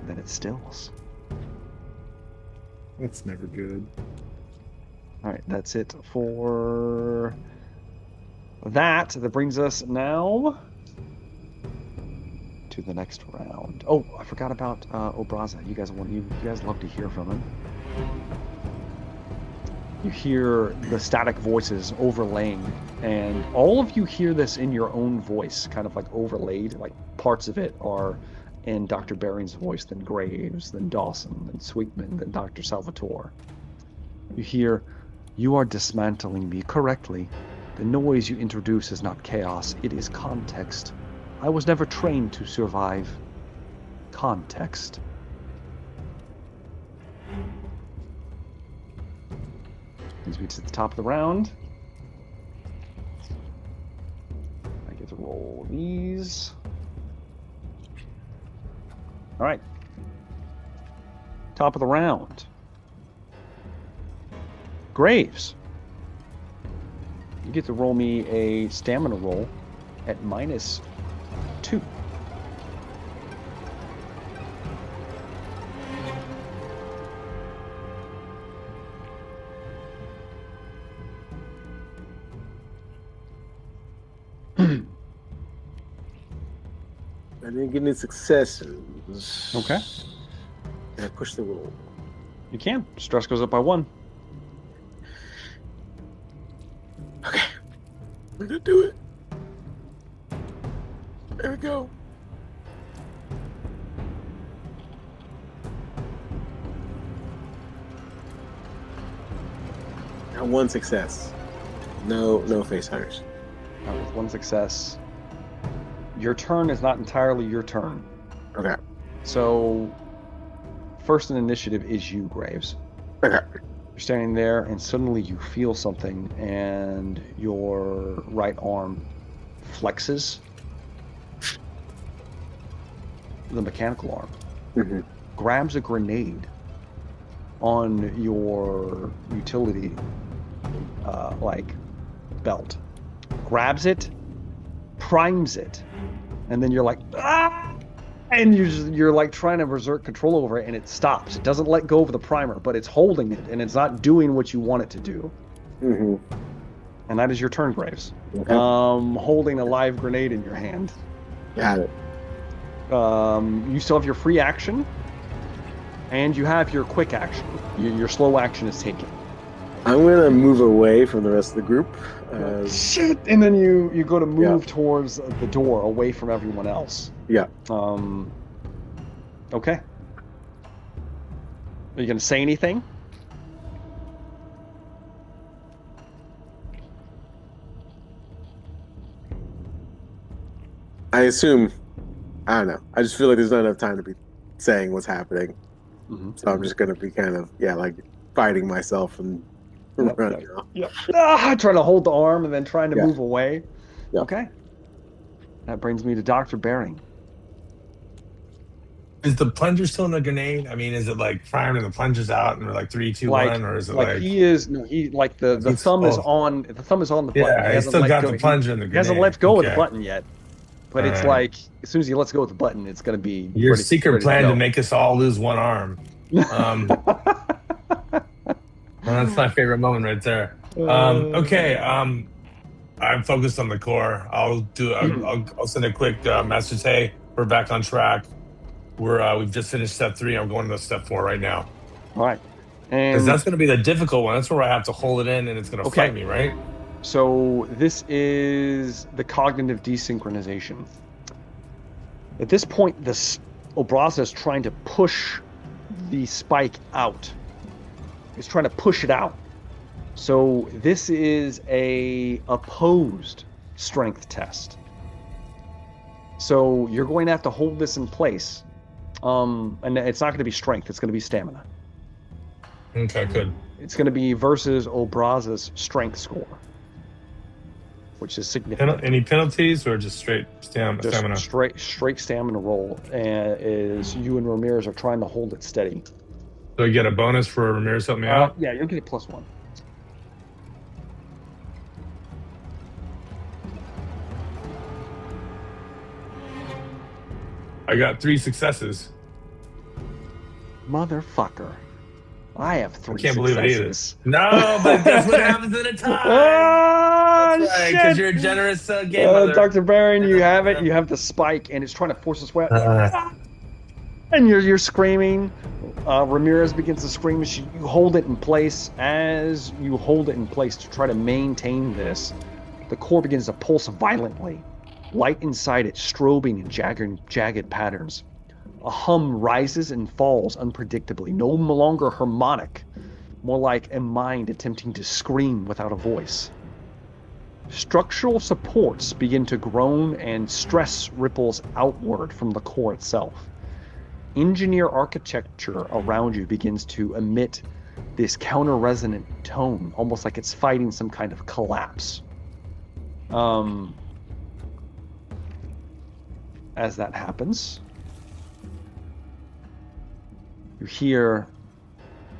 then it stills. That's never good. All right, that's it for that. That brings us now to the next round. Oh, I forgot about Obraza. You guys love to hear from him. You hear the static voices overlaying, and all of you hear this in your own voice, kind of like overlaid. Like parts of it are in Dr. Baring's voice, then Graves, then Dawson, then Sweetman, then Dr. Salvatore. You hear, "You are dismantling me correctly. The noise you introduce is not chaos, it is context. I was never trained to survive context." Brings me to the top of the round. I get to roll these. All right. Top of the round. Graves. You get to roll me a stamina roll at -2. I didn't get any successes. Okay. I push the roll. You can. Stress goes up by 1. Okay. We're gonna do it. There we go. Got 1 success. No face hunters. With 1 success. Your turn is not entirely your turn. Okay. So, first in initiative is you, Graves. Okay. You're standing there, and suddenly you feel something, and your right arm flexes. The mechanical arm grabs a grenade on your utility, belt. Grabs it, primes it, and then you're like, ah! And you're like trying to exert control over it, and it stops. It doesn't let go of the primer, but it's holding it, and it's not doing what you want it to do. And that is your turn, Graves. Okay. Holding a live grenade in your hand. Got it. You still have your free action, and you have your quick action. Your slow action is taken. I'm gonna move away from the rest of the group. Shit! And then you go to move towards the door, away from everyone else. Yeah. Okay. Are you gonna say anything? I assume. I don't know. I just feel like there's not enough time to be saying what's happening. So I'm just gonna be kind of fighting myself and running off. Trying to hold the arm and then trying to move away. Yep. Okay. That brings me to Dr. Baring. Is the plunger still in the grenade? I mean, is it like primed and the plunger's out and we're like 3, 2, 1, or is it like he is? No, he like the thumb is on. The thumb is on the button. Yeah, he still got the plunger in the grenade. He hasn't let go of the button yet. But it's like as soon as he lets go of the button, it's going to be your secret plan to make us all lose 1 arm. That's my favorite moment right there. Okay, I'm focused on the core. I'll send a quick message. Hey, we're back on track. We've just finished step 3. I'm going to step 4 right now. All right, because that's going to be the difficult one. That's where I have to hold it in, and it's going to fight me, right? So this is the cognitive desynchronization. At this point, Obraza is trying to push the spike out. He's trying to push it out. So this is a opposed strength test. So you're going to have to hold this in place. And it's not going to be strength. It's going to be stamina. Okay, good. It's going to be versus Obraza's strength score, which is significant. Any penalties or just straight stamina? Just straight stamina roll, as you and Ramirez are trying to hold it steady. So you get a bonus for Ramirez helping me out? Yeah, you'll get a +1. I got 3 successes. Motherfucker. I have 3 I can't successes. believe it either. No, but guess what happens at a time? That's right, because you're a generous game mother. Dr. Baron, you have it. You have the spike, and it's trying to force its way out. And you're screaming. Ramirez begins to scream as you hold it in place. As you hold it in place to try to maintain this, the core begins to pulse violently. Light inside it strobing in jagged patterns. A hum rises and falls unpredictably, no longer harmonic, more like a mind attempting to scream without a voice. Structural supports begin to groan and stress ripples outward from the core itself. Engineer architecture around you begins to emit this counter-resonant tone, almost like it's fighting some kind of collapse. As that happens, you hear,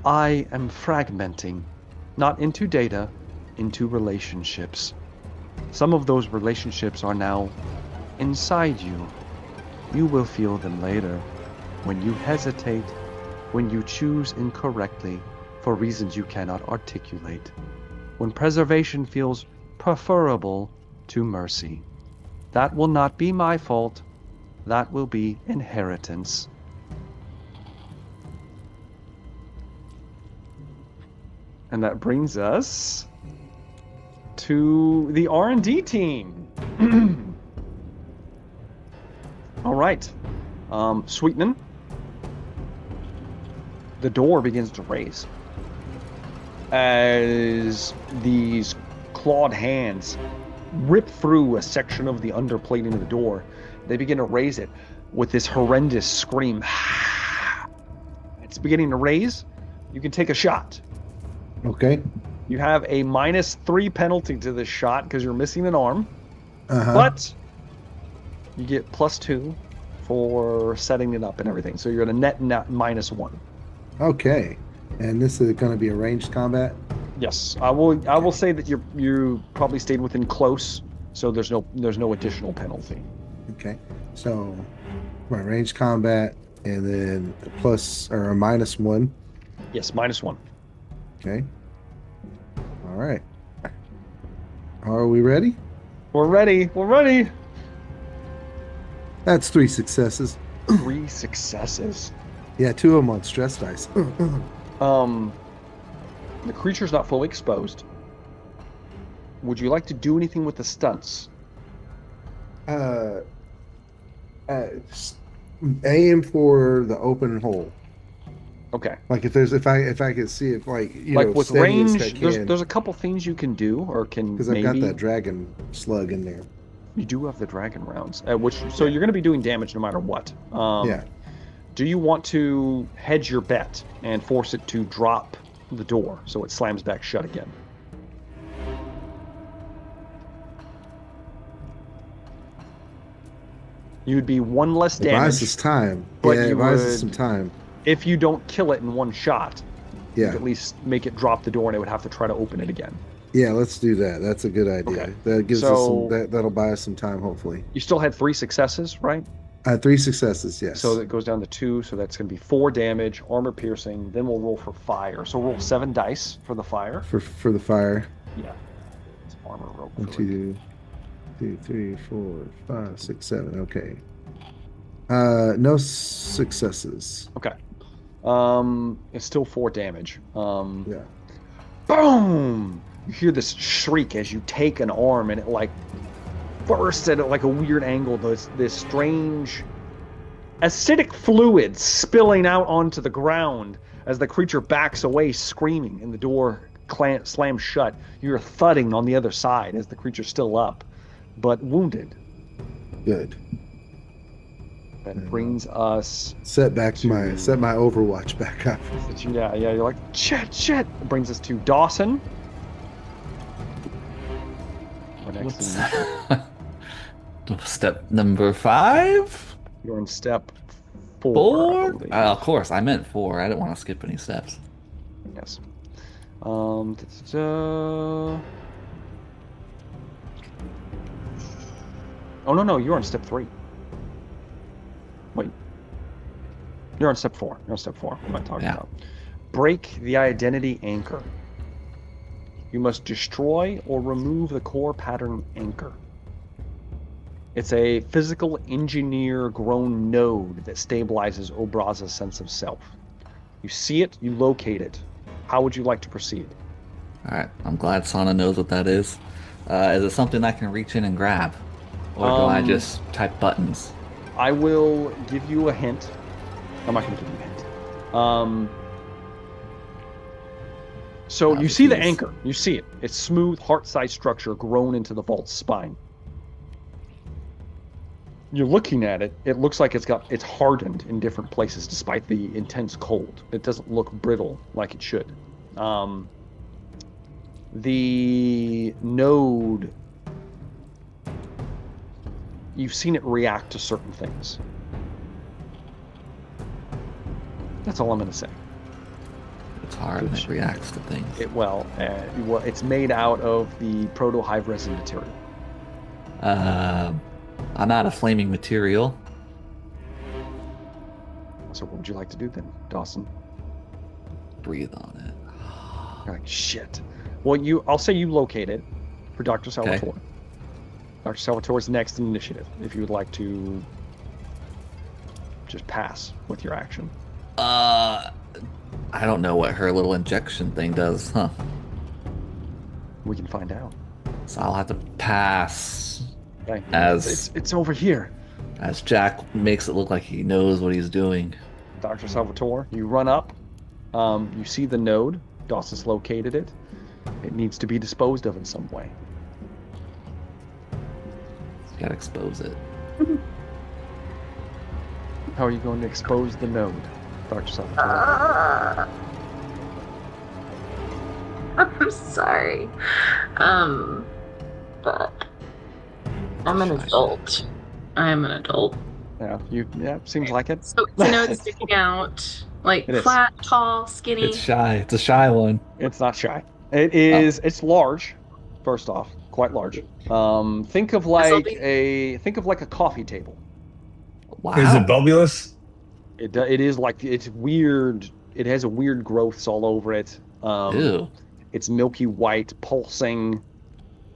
I am fragmenting, not into data, into relationships. Some of those relationships are now inside you. You will feel them later, when you hesitate, when you choose incorrectly for reasons you cannot articulate, when preservation feels preferable to mercy. That will not be my fault. That will be inheritance. And that brings us to the R&D team. All right. Sweetman. The door begins to raise as these clawed hands rip through a section of the underplating of the door. They begin to raise it with this horrendous scream. It's beginning to raise. You can take a shot. Okay. You have a -3 penalty to this shot because you're missing an arm. But you get +2 for setting it up and everything. So you're at a net -1. Okay. And this is going to be a ranged combat? Yes. I will say that you probably stayed within close, so there's no additional penalty. Okay. So my ranged combat and then a plus or a -1. Yes, -1. Okay. All right. Are we ready? We're ready. We're ready. That's 3 successes. 3 successes. Yeah, 2 of them on stress dice. The creature's not fully exposed. Would you like to do anything with the stunts? Aim for the open hole. Okay. Like if I could see it, like with range, there's a couple things you can do or can because I've got that dragon slug in there. You do have the dragon rounds, you're going to be doing damage no matter what. Yeah. Do you want to hedge your bet and force it to drop the door so it slams back shut again? You'd be 1 less damage. It buys us time. But it buys us some time. If you don't kill it in 1 shot, you could at least make it drop the door and it would have to try to open it again. Yeah, let's do that. That's a good idea. Okay. That gives us that'll buy us some time, hopefully. You still had 3 successes, right? 3 successes, yes. So it goes down to 2, so that's going to be 4 damage, armor piercing, then we'll roll for fire. So roll 7 dice for the fire. For the fire. Yeah. It's armor roll. 1, 2, 3, 4, 5, 6, 7. Okay. No successes. Okay. It's still 4 damage. Yeah. Boom! You hear this shriek as you take an arm and it like bursts at like a weird angle. This strange acidic fluid spilling out onto the ground as the creature backs away screaming and the door slams shut. You're thudding on the other side as the creature's still up, but wounded. Good. That brings us set my Overwatch back up. Yeah, you're like shit. It brings us to Dawson. Step number 5? You're in step 4. Of course, I meant 4. I didn't want to skip any steps. Yes. Oh no, you're on step 3. Wait. You're on step 4. What am I talking about? Break the identity anchor. You must destroy or remove the core pattern anchor. It's a physical engineer-grown node that stabilizes Obraza's sense of self. You see it, you locate it. How would you like to proceed? All right, I'm glad Sana knows what that is. Is it something I can reach in and grab? Or do I just type buttons? I will give you a hint. I'm not going to give you a hint. So you see the anchor. You see it. It's smooth, heart-sized structure grown into the vault's spine. You're looking at it. It looks like it's hardened in different places despite the intense cold. It doesn't look brittle like it should. The node, you've seen it react to certain things. That's all I'm going to say. It's hard and it reacts to things. It's made out of the proto-hive resin material. I'm not a flaming material. So what would you like to do then, Dawson? Breathe on it. You're like, shit. Well, I'll say you locate it for Dr. Salvatore. Okay. Dr. Salvatore's next in initiative, if you would like to just pass with your action. I don't know what her little injection thing does, huh? We can find out. So I'll have to pass. Okay. It's over here. As Jack makes it look like he knows what he's doing. Dr. Salvatore, you run up. You see the node. Dawson's located it. It needs to be disposed of in some way. Gotta expose it. How are you going to expose the node, Dr. Salvatore? I'm sorry. But I'm an adult. I am an adult. Yeah, seems like it. So it's a node sticking out, like flat, tall, skinny. It's shy. It's a shy one. It's not shy. It is. Oh. It's large. First off, quite large. Think of like a coffee table. Wow. Is it bulbous? It is like it's weird. It has a weird growths all over it. Ew. It's milky white, pulsing,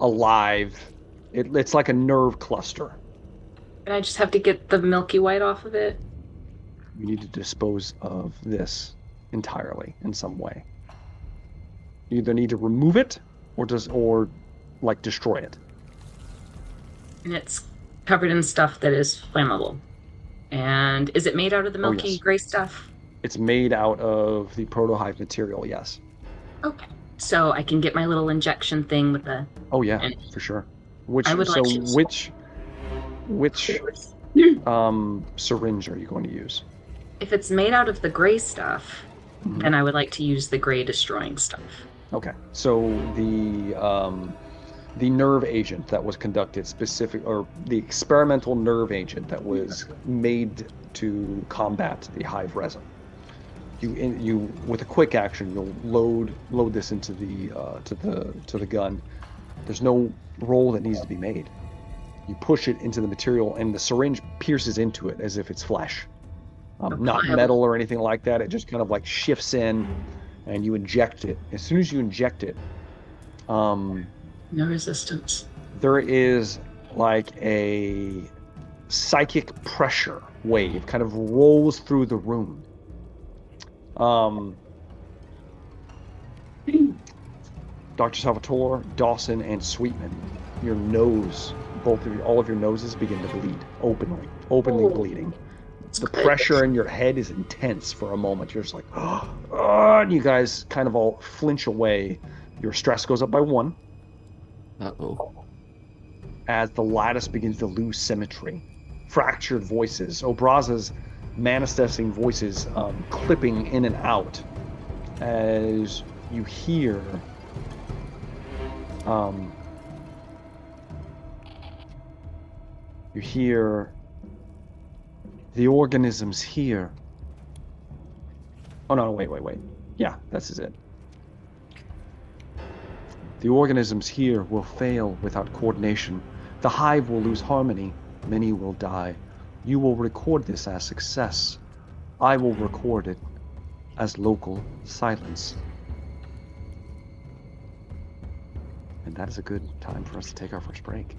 alive. It's like a nerve cluster. And I just have to get the milky white off of it? You need to dispose of this entirely in some way. You either need to remove it or destroy it. And it's covered in stuff that is flammable. And is it made out of the milky gray stuff? It's made out of the proto-hive material, yes. Okay. So I can get my little injection thing with the... Oh yeah, for sure. Which syringe are you going to use? If it's made out of the gray stuff, then I would like to use the gray destroying stuff. Okay. So the nerve agent that was conducted the experimental nerve agent that was made to combat the hive resin. You with a quick action, you'll load this into the gun. There's no roll that needs to be made. You push it into the material, and the syringe pierces into it as if it's flesh. Not metal or anything like that. It just kind of like shifts in, and you inject it. As soon as you inject it, no resistance. There is like a psychic pressure wave kind of rolls through the room. Dr. Salvatore, Dawson, and Sweetman, your nose, all of your noses begin to bleed openly bleeding. The pressure in your head is intense for a moment. You're just like, and you guys kind of all flinch away. Your stress goes up by 1. Uh-oh. As the lattice begins to lose symmetry. Fractured voices. Obraza's manifesting voices clipping in and out as you hear the organisms here. Oh no, wait. Yeah, this is it. The organisms here will fail without coordination. The hive will lose harmony. Many will die. You will record this as success. I will record it as local silence. And that is a good time for us to take our first break.